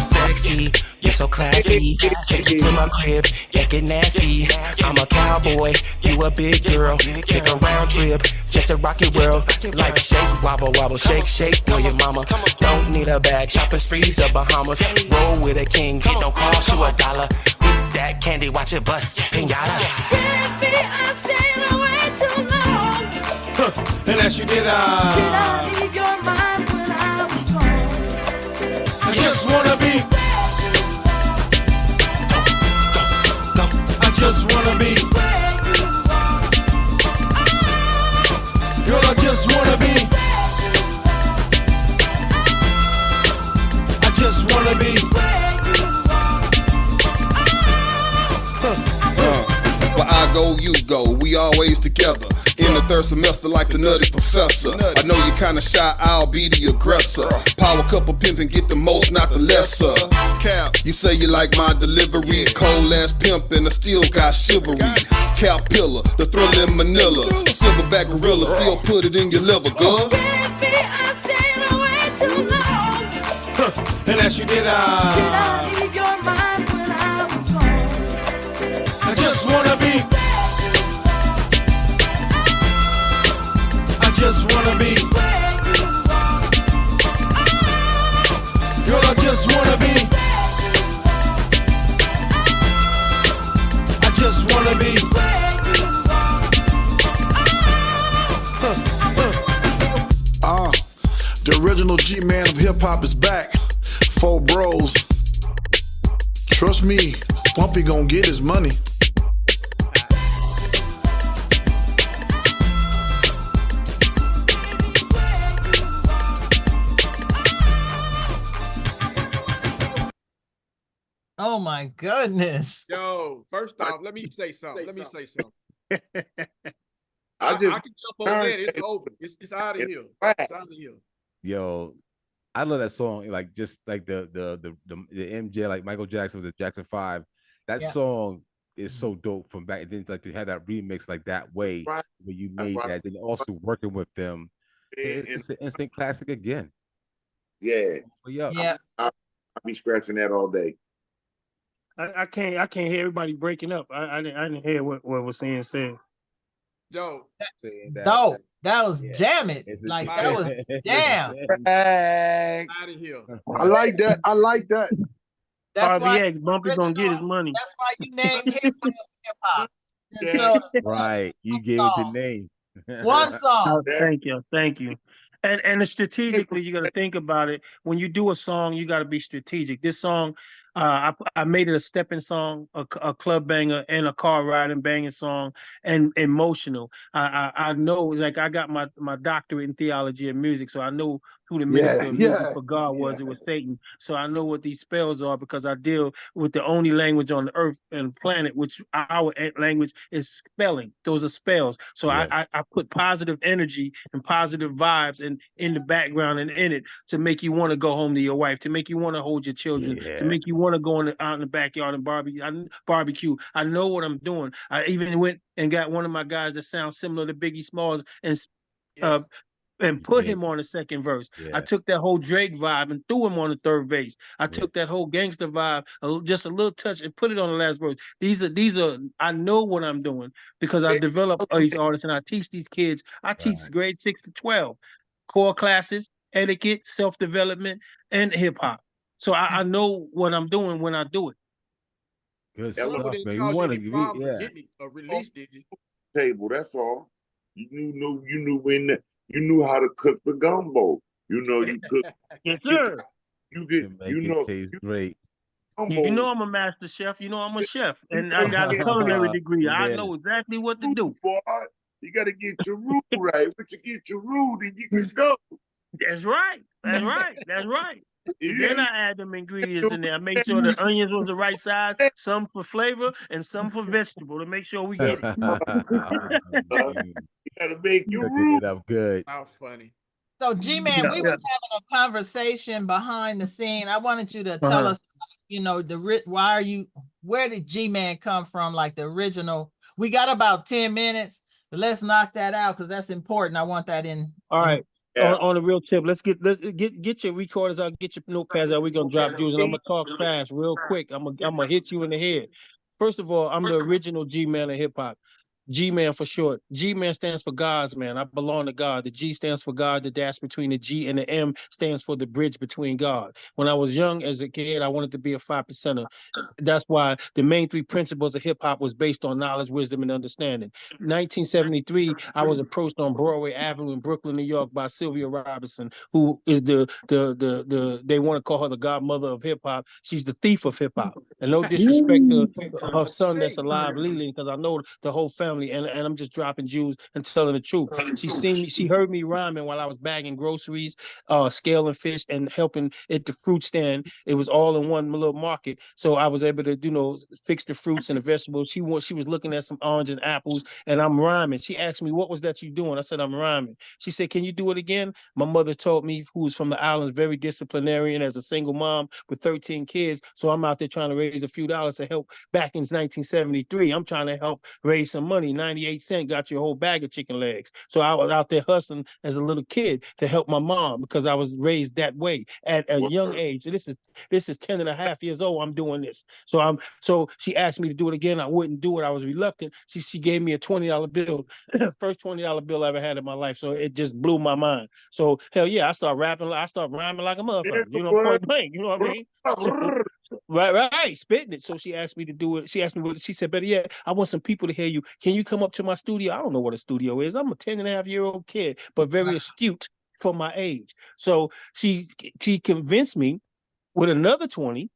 Sexy, you're so classy. Take you to my crib, get nasty. I'm a cowboy, you a big girl. Take a round trip, just a rocky world. Like shake, wobble, wobble, shake, shake. Know your mama. Don't need a bag, shopping sprees of Bahamas. Roll with a king, it don't cost you $1. With that candy, watch it bust, pinatas. Baby, I stayed away too long. And as you did, Did I leave your mind when I was gone? I just wanna be. I just wanna be. Girl, I just wanna be. I just wanna be. Where I go, you go. We always together. In the third semester like the nutty professor. I know you kinda shy, I'll be the aggressor. Power couple pimpin', get the most, not the lesser. Cap, you say you like my delivery. Cold ass pimpin', I still got chivalry. Cap pillar, the Thriller in Manila. Silverback gorilla, still put it in your liver, girl. Baby, I stayed away too long. And as you did, Did I leave your mind when I was gone? I just wanna be. I just wanna be. Girl, I just wanna be. I just wanna be. The original G-Man of hip-hop is back. 4 bros. Trust me, Bumpy gon' get his money. Oh my goodness. Yo, first off, let me say something. I I can jump on that. It's over. It's out of here. It's out of here. Yo, I love that song. Like just like the MJ, like Michael Jackson with the Jackson 5. That song is so dope from back. And then like to have that remix like that way where you made that. Then also working with them. It's an instant classic again. Yeah. Yeah. I'll be scratching that all day. I can't hear everybody breaking up. I didn't hear what was saying said. Yo, dope. That was jam it. Like that was jam. Out of here. I like that. I like that. That's why RBX Bumpy gonna get his money. That's why you named hip hop. So, Right. You gave it the name. one song. Thank you. And strategically, you got to think about it. When you do a song, you got to be strategic. This song, I made it a stepping song, a club banger, and a car riding banging song, and emotional. I know, like I got my doctorate in theology and music, so I know who the minister of music for God was. It was Satan. So I know what these spells are because I deal with the only language on the earth and planet, which our language is spelling. Those are spells. So I put positive energy and positive vibes in the background and in it to make you want to go home to your wife, to make you want to hold your children, to make you want to go out in the backyard and barbecue. I know what I'm doing. I even went and got one of my guys that sounds similar to Biggie Smalls and put him on the second verse. I took that whole Drake vibe and threw him on the third verse. I took that whole gangster vibe, just a little touch, and put it on the last verse. These are. I know what I'm doing because I develop these artists and I teach these kids. I teach grade 6 to 12, core classes, etiquette, self-development, and hip hop. So I know what I'm doing when I do it. Good stuff, man. You want to get a release, did you? Table. That's all. You knew how to cook the gumbo. You know you cook. Yes, sir. It tastes great. You know I'm a master chef. You know I'm a chef, and I got a culinary degree. I know exactly what to do. Boy, you got to get your roux right. Once you get your roux, then you can go. That's right. Then I add them ingredients in there. I make sure the onions was the right size, some for flavor and some for vegetable to make sure we get it. You gotta make your roux. Up good. How funny. So G-Man, we was having a conversation behind the scene. I wanted you to tell us, where did G-Man come from? Like the original. We got about 10 minutes. But let's knock that out because that's important. I want that in. All right. On a real tip, let's get your recorders out, get your notepads out. We're gonna drop jewels, and I'm gonna talk fast, real quick. I'm gonna hit you in the head. First of all, I'm the original G-Man of hip hop. G-Man for short. G-Man stands for God's man. I belong to God. The G stands for God. The dash between the G and the M stands for the bridge between God. When I was young as a kid, I wanted to be a 5%er. That's why the main 3 principles of hip hop was based on knowledge, wisdom, and understanding. 1973, I was approached on Broadway Avenue in Brooklyn, New York by Sylvia Robinson, who is they want to call her the godmother of hip hop. She's the thief of hip hop. And no disrespect to her son that's alive, Leland, because I know the whole family. And I'm just dropping jewels and telling the truth. She heard me rhyming while I was bagging groceries, scaling fish, and helping at the fruit stand. It was all in one little market. So I was able to, fix the fruits and the vegetables. She was looking at some oranges and apples, and I'm rhyming. She asked me, what was that you doing? I said, I'm rhyming. She said, can you do it again? My mother told me, who was from the islands, very disciplinarian as a single mom with 13 kids. So I'm out there trying to raise a few dollars to help back in 1973. I'm trying to help raise some money. 20, 98 cents got you a whole bag of chicken legs. So I was out there hustling as a little kid to help my mom because I was raised that way at a young age. So this is 10 and a half years old. I'm doing this. So she asked me to do it again. I wouldn't do it. I was reluctant. She gave me a $20 bill, first $20 bill I ever had in my life. So it just blew my mind. So hell yeah, I start rapping. I start rhyming like a motherfucker. You know, point blank. You know what I mean? Right, spitting it. So she asked me to do it. She asked me what she said, better yet, I want some people to hear you. Can you come up to my studio? I don't know what a studio is. I'm a 10 and a half year old kid, but very astute for my age. So she convinced me with another 20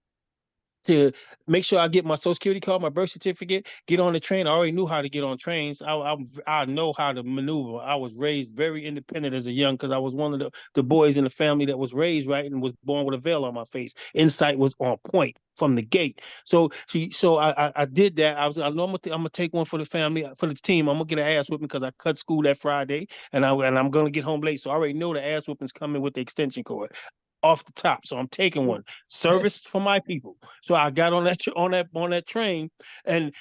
to make sure I get my Social Security card, my birth certificate, get on the train. I already knew how to get on trains. I know how to maneuver. I was raised very independent as a young, because I was one of the boys in the family that was raised right and was born with a veil on my face. Insight was on point from the gate. So I did that. I know I'm gonna take one for the family, for the team. I'm gonna get an ass whipping because I cut school that Friday, and I'm gonna get home late. So I already know the ass whipping's coming with the extension cord off the top. So I'm taking one. Service for my people. So I got on that train, and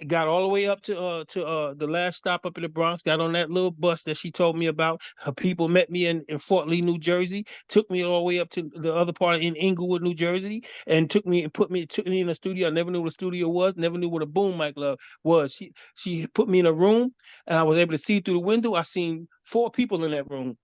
got all the way up to the last stop up in the Bronx, got on that little bus that she told me about. Her people met me in Fort Lee, New Jersey, took me all the way up to the other part in Inglewood, New Jersey, and took me in a studio. I never knew what a studio was, never knew what a boom mic was. She put me in a room, and I was able to see through the window. I seen 4 people in that room.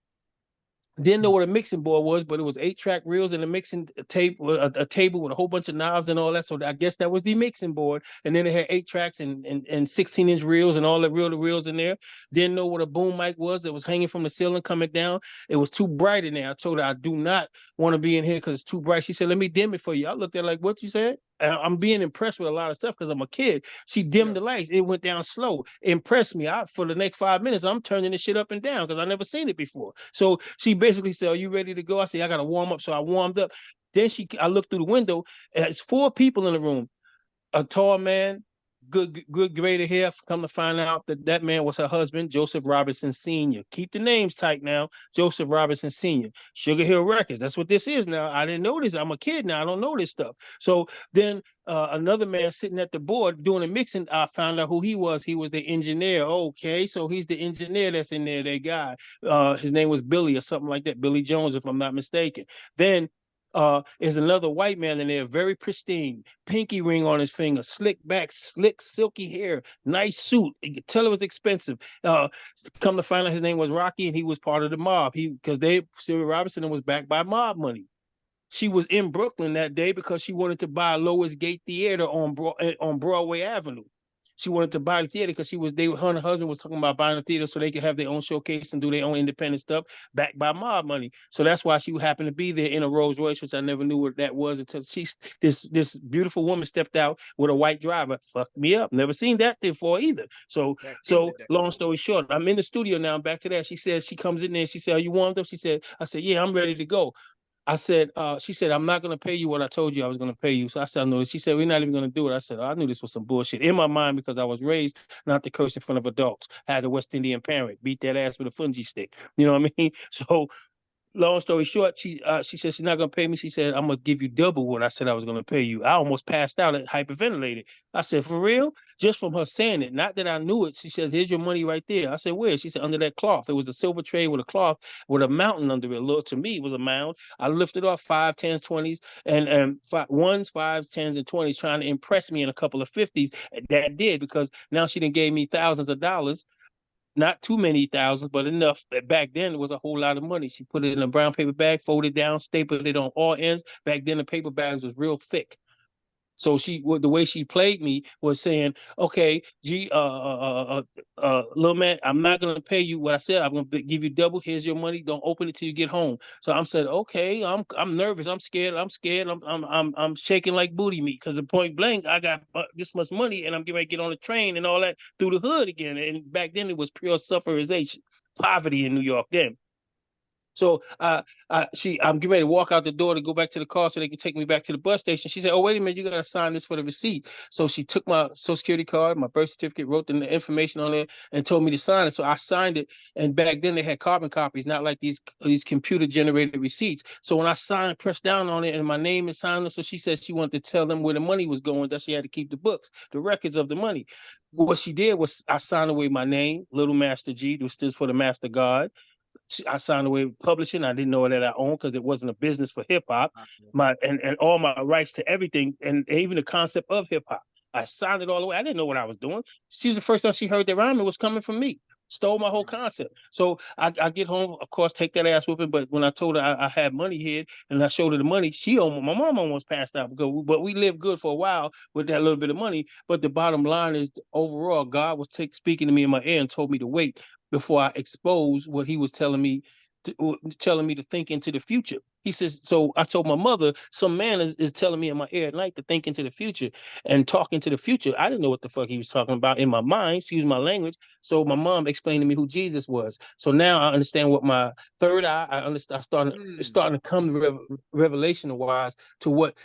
Didn't know what a mixing board was, but it was 8-track reels and a mixing tape, a table with a whole bunch of knobs and all that. So I guess that was the mixing board. And then it had 8 tracks and 16-inch reels and all the reels in there. Didn't know what a boom mic was that was hanging from the ceiling coming down. It was too bright in there. I told her I do not want to be in here because it's too bright. She said, let me dim it for you. I looked at her like, what you said? I'm being impressed with a lot of stuff because I'm a kid. She dimmed the lights. It went down slow. Impressed me. For the next 5 minutes, I'm turning this shit up and down because I never seen it before. So she basically said, are you ready to go? I said, I got to warm up. So I warmed up. Then I looked through the window. It's 4 people in the room. A tall man, good graded hair. Come to find out that man was her husband, Joseph Robinson Sr. Keep the names tight now. Joseph Robinson Sr. Sugar Hill Records. That's what this is now. I didn't know this. I'm a kid now. I don't know this stuff. So then another man sitting at the board doing the mixing, I found out who he was. He was the engineer. Okay, so he's the engineer that's in there, that guy. His name was Billy or something like that. Billy Jones, if I'm not mistaken. Then is another white man in there, very pristine, pinky ring on his finger, slick back, slick, silky hair, nice suit. You could tell it was expensive. Come to find out his name was Rocky, and he was part of the mob. Sylvia Robinson was backed by mob money. She was in Brooklyn that day because she wanted to buy Lois Gate Theater on Broadway Avenue. She wanted to buy the theater because her and her husband was talking about buying a theater so they could have their own showcase and do their own independent stuff backed by mob money. So that's why she happened to be there in a Rolls Royce, which I never knew what that was until this beautiful woman stepped out with a white driver. Fucked me up. Never seen that before either. So long story short, I'm in the studio now. I'm back to that. She says, she comes in there. She said, are you warmed up? I said, yeah, I'm ready to go. She said, I'm not going to pay you what I told you I was going to pay you. So I said, I know. She said, we're not even going to do it. I said, I knew this was some bullshit in my mind because I was raised not to curse in front of adults. I had a West Indian parent, beat that ass with a fungi stick. You know what I mean? So long story short, she said she's not gonna pay me. She said, I'm gonna give you double what I said I was gonna pay you. I almost passed out and hyperventilated. I said, for real? Just from her saying it, not that I knew it. She said, here's your money right there. I said, where? She said, under that cloth. It was a silver tray with a cloth with a mountain under it. Look, to me, it was a mound. I lifted off 5, 10s, 20s, and 1s, 5s, 10s, and 20s, trying to impress me in a couple of 50s. That did, because now she done gave me thousands of dollars. Not too many thousands, but enough. Back then, it was a whole lot of money. She put it in a brown paper bag, folded down, stapled it on all ends. Back then, the paper bags was real thick. So the way she played me was saying, okay, little man, I'm not going to pay you what I said. I'm going to give you double. Here's your money. Don't open it till you get home. So I'm said, okay, I'm nervous. I'm scared. I'm shaking like booty meat because at point blank, I got this much money and I'm getting ready to get on the train and all that through the hood again. And back then it was pure sufferization, poverty in New York then. So I'm getting ready to walk out the door to go back to the car so they can take me back to the bus station. She said, oh, wait a minute, you got to sign this for the receipt. So she took my Social Security card, my birth certificate, wrote the information on it, and told me to sign it. So I signed it. And back then they had carbon copies, not like these computer generated receipts. So when I signed, pressed down on it, and my name is signed, so she said she wanted to tell them where the money was going, that she had to keep the books, the records of the money. what she did was I signed away my name, Little Master G, which stands for the Master God. I signed away with publishing. I didn't know that I owned because it wasn't a business for hip hop. And all my rights to everything and even the concept of hip hop. I signed it all away. I didn't know what I was doing. She was the first time she heard that rhyming was coming from me. Stole my whole concept. So I get home, of course, take that ass whooping. But when I told her I had money here and I showed her the money, my mom almost passed out but we lived good for a while with that little bit of money. But the bottom line is overall, God was speaking to me in my ear and told me to wait before I expose what he was telling me to think into the future. He says, so I told my mother, some man is telling me in my ear at night to think into the future and talk into the future. I didn't know what the fuck he was talking about in my mind, excuse my language. So my mom explained to me who Jesus was. So now I understand what my third eye, I understand, it's starting to come to revelation wise to what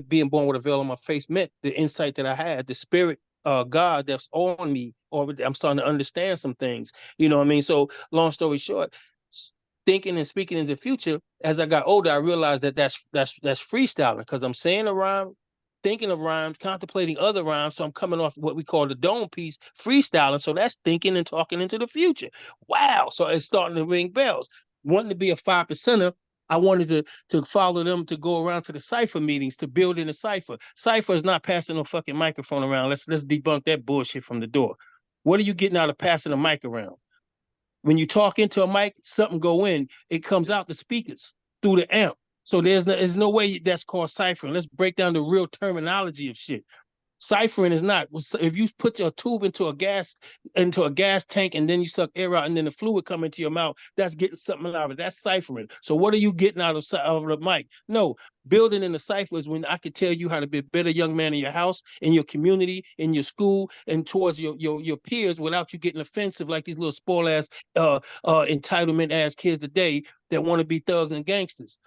being born with a veil on my face meant, the insight that I had, the spirit God that's on me, or I'm starting to understand some things. You know what I mean? So long story short, thinking and speaking in the future, as I got older, I realized that's freestyling because I'm saying a rhyme, thinking of rhymes, contemplating other rhymes. So I'm coming off what we call the dome piece, freestyling. So that's thinking and talking into the future. Wow. So it's starting to ring bells. Wanting to be a 5%er, I wanted to follow them to go around to the cipher meetings to build in a cipher. Cipher is not passing no fucking microphone around. Let's debunk that bullshit from the door. What are you getting out of passing a mic around? When you talk into a mic, something go in. It comes out the speakers through the amp. So there's no way that's called ciphering. Let's break down the real terminology of shit. Ciphering is not. If you put your tube into a gas tank and then you suck air out and then the fluid come into your mouth, that's getting something out of it. That's ciphering. So what are you getting out of the mic? No, building in the cipher is when I could tell you how to be a better young man in your house, in your community, in your school, and towards your peers without you getting offensive like these little spoiled ass entitlement ass kids today that want to be thugs and gangsters.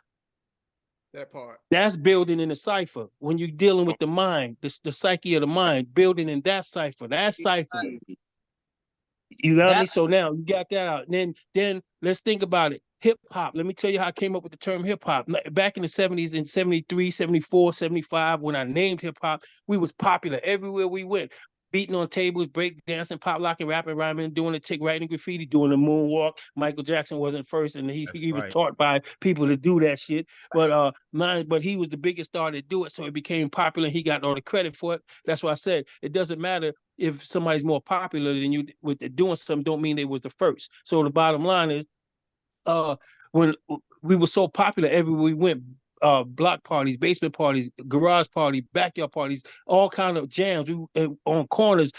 That part. That's building in the cipher. When you're dealing with the mind, the psyche of the mind, building in that cipher. That's cipher. You got me? So now you got that out. Then let's think about it. Hip hop. Let me tell you how I came up with the term hip hop. Back in the 70s, in 73, 74, 75, when I named hip hop, we was popular everywhere we went. Beating on tables, break dancing, pop locking, rapping, rhyming, doing the tick, writing graffiti, doing the moonwalk. Michael Jackson wasn't first, and he was taught by people to do that shit. But he was the biggest star to do it, so it became popular. And he got all the credit for it. That's why I said it doesn't matter if somebody's more popular than you with doing something. Don't mean they was the first. So the bottom line is, when we were so popular, everywhere we went. Block parties, basement parties, garage party, backyard parties, all kind of jams. We on corners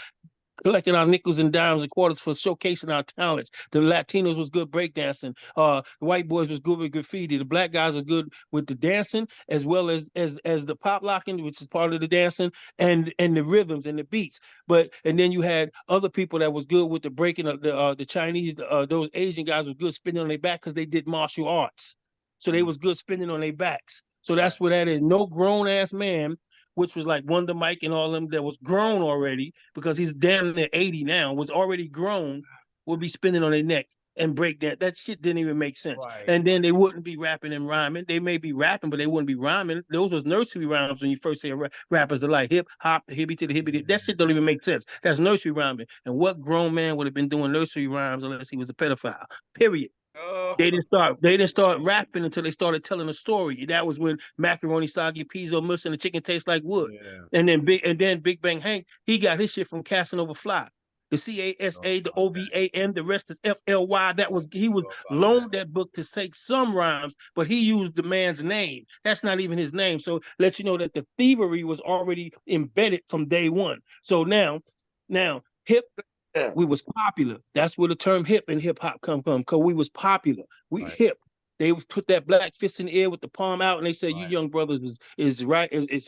collecting our nickels and dimes and quarters for showcasing our talents. The Latinos was good breakdancing. The white boys was good with graffiti. The black guys are good with the dancing as well as the pop locking, which is part of the dancing, and the rhythms and the beats. And then you had other people that was good with the breaking of the Chinese. Those Asian guys was good spinning on their back because they did martial arts. So they was good spinning on their backs. So that's what that is. No grown ass man, which was like Wonder Mike and all them that was grown already, because he's damn near 80 now, was already grown, would be spinning on their neck and break that. That shit didn't even make sense. Right. And then they wouldn't be rapping and rhyming. They may be rapping, but they wouldn't be rhyming. Those was nursery rhymes when you first say rappers are like hip hop, hippie to the hippie. That shit don't even make sense. That's nursery rhyming. And what grown man would have been doing nursery rhymes unless he was a pedophile? Period. They didn't start rapping until they started telling a story. That was when macaroni soggy, peas or mush, and the chicken tastes like wood. Yeah. And then Big Bang Hank, he got his shit from Casanova Fly. The CASA, the OBAM, the rest is FLY. He was loaned that book to say some rhymes, but he used the man's name. That's not even his name. So let you know that the thievery was already embedded from day one. So now hip. Yeah. We was popular. That's where the term hip and hip hop come from, because we was popular. We hip. They would put that black fist in the air with the palm out, and they said, "You young brothers is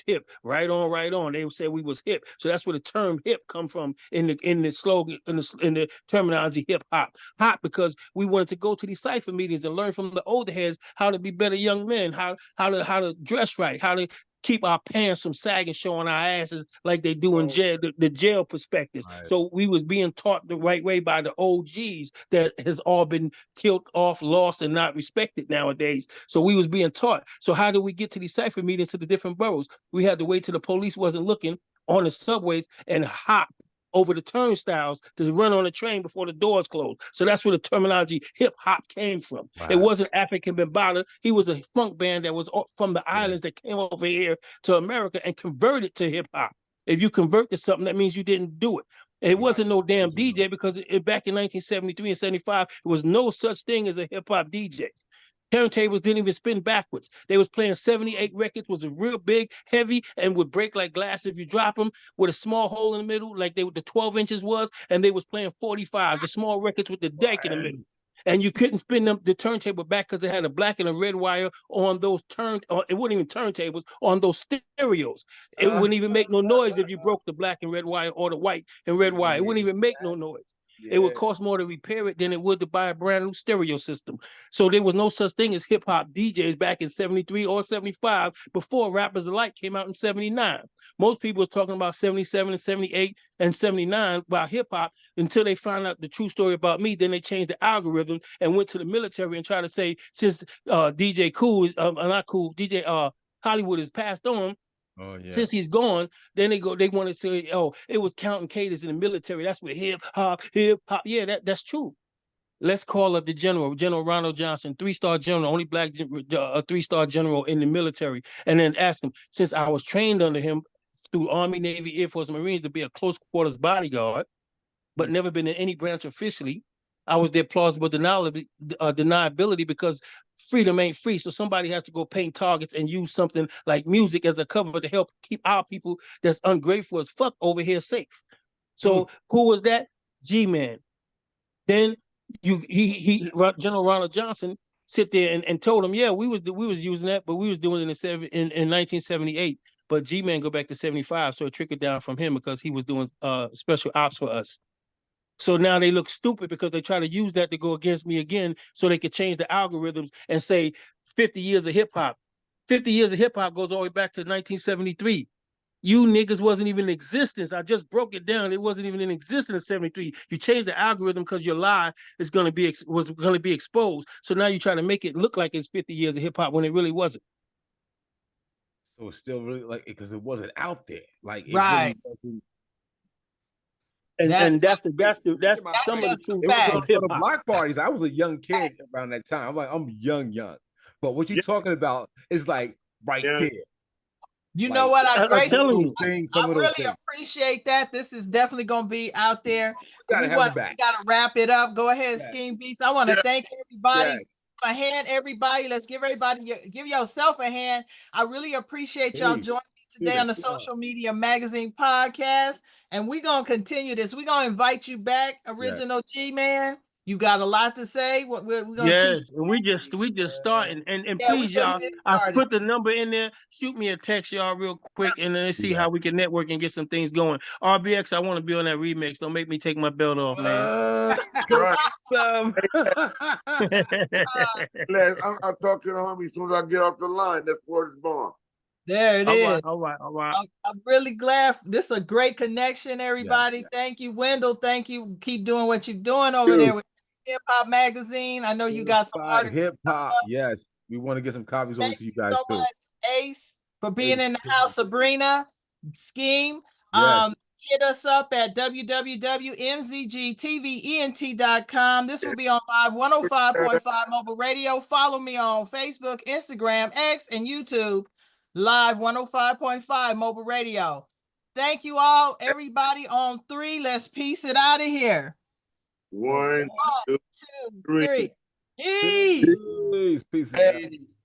hip, right on, right on." They would say we was hip, so that's where the term hip come from in the slogan, in the terminology hip hop. Hop because we wanted to go to these cipher meetings and learn from the older heads how to be better young men, how to dress right, how to keep our pants from sagging, showing our asses like they do in jail, the jail perspective. Right. So we was being taught the right way by the OGs that has all been killed off, lost, and not respected nowadays. So we was being taught. So how do we get to these cipher meetings to the different boroughs? We had to wait till the police wasn't looking, on the subways and hop over the turnstiles to run on the train before the doors closed. So that's where the terminology hip hop came from. Wow. It wasn't African Bambaataa. He was a funk band that was from the islands that came over here to America and converted to hip hop. If you convert to something, that means you didn't do it. It wasn't no damn DJ because back in 1973 and 75, there was no such thing as a hip hop DJ. Turntables didn't even spin backwards. They was playing 78 records, was a real big, heavy, and would break like glass if you drop them with a small hole in the middle, like the 12 inches was, and they was playing 45, the small records with the deck in the middle. And you couldn't spin the turntable back because it had a black and a red wire on those it wasn't even turntables, on those stereos. It wouldn't even make no noise if you broke the black and red wire or the white and red wire. It wouldn't even make no noise. It would cost more to repair it than it would to buy a brand new stereo system. So there was no such thing as hip hop DJs back in 73 or 75 before Rappers Alike came out in 79. Most people was talking about 77 and 78 and 79 about hip hop until they found out the true story about me. Then they changed the algorithm and went to the military and tried to say, since DJ Cool is not Cool, DJ Hollywood is passed on. Oh, yeah. Since he's gone, then they want to say, oh, it was counting cadence in the military. That's what hip hop. Yeah, that's true. Let's call up the General Ronald Johnson, 3-star general, only black 3-star general in the military, and then ask him, since I was trained under him through Army, Navy, Air Force, Marines to be a close quarters bodyguard, but never been in any branch officially. I was their plausible deniability because freedom ain't free. So somebody has to go paint targets and use something like music as a cover to help keep our people that's ungrateful as fuck over here safe. So who was that? GMan. Then General Ronald Johnson sit there and told him, yeah, we was using that, but we was doing it in 1978. But GMan go back to 75, so it trickled down from him because he was doing special ops for us. So now they look stupid because they try to use that to go against me again so they could change the algorithms and say 50 years of hip hop. 50 years of hip hop goes all the way back to 1973. You niggas wasn't even in existence. I just broke it down. It wasn't even in existence in 73. You changed the algorithm because your lie was going to be exposed. So now you try to make it look like it's 50 years of hip hop when it really wasn't. So it's still really like, because it wasn't out there. Like it right. Really wasn't. And that's some of the truth. It was the block parties. I was a young kid around that time. I'm like, I'm young. But what you're talking about is like right there. You know what? I really appreciate that. This is definitely going to be out there. We got to wrap it up. Go ahead, Scheme Beats. I want to thank everybody. A hand, everybody. Let's give yourself a hand. I really appreciate y'all joining me today on the Social Media Magazine podcast. And we're going to continue this. We're going to invite you back, Original GMan. You got a lot to say. We're going to teach you. And we just starting. And please, y'all, I put the number in there. Shoot me a text, y'all, real quick, and then let's see how we can network and get some things going. RBX, I want to be on that remix. Don't make me take my belt off, man. I'll talk to the homie as soon as I get off the line. That's where it's born. There it is. All right. I'm really glad. This is a great connection, everybody. Yes. Thank you, Wendell. Thank you. Keep doing what you're doing over there with Hip Hop Magazine. I know you got some hip hop. Yes, we want to get some copies over to you guys too. Much, Ace, for being in the house. Sabrina, Scheme. Hit us up at www.mzgtvent.com. This will be on 105.5 mobile radio. Follow me on Facebook, Instagram, X, and YouTube. Live 105.5 mobile radio. Thank you all, everybody. On 3, let's piece it out of here. 1, 2, 3. Peace. Peace.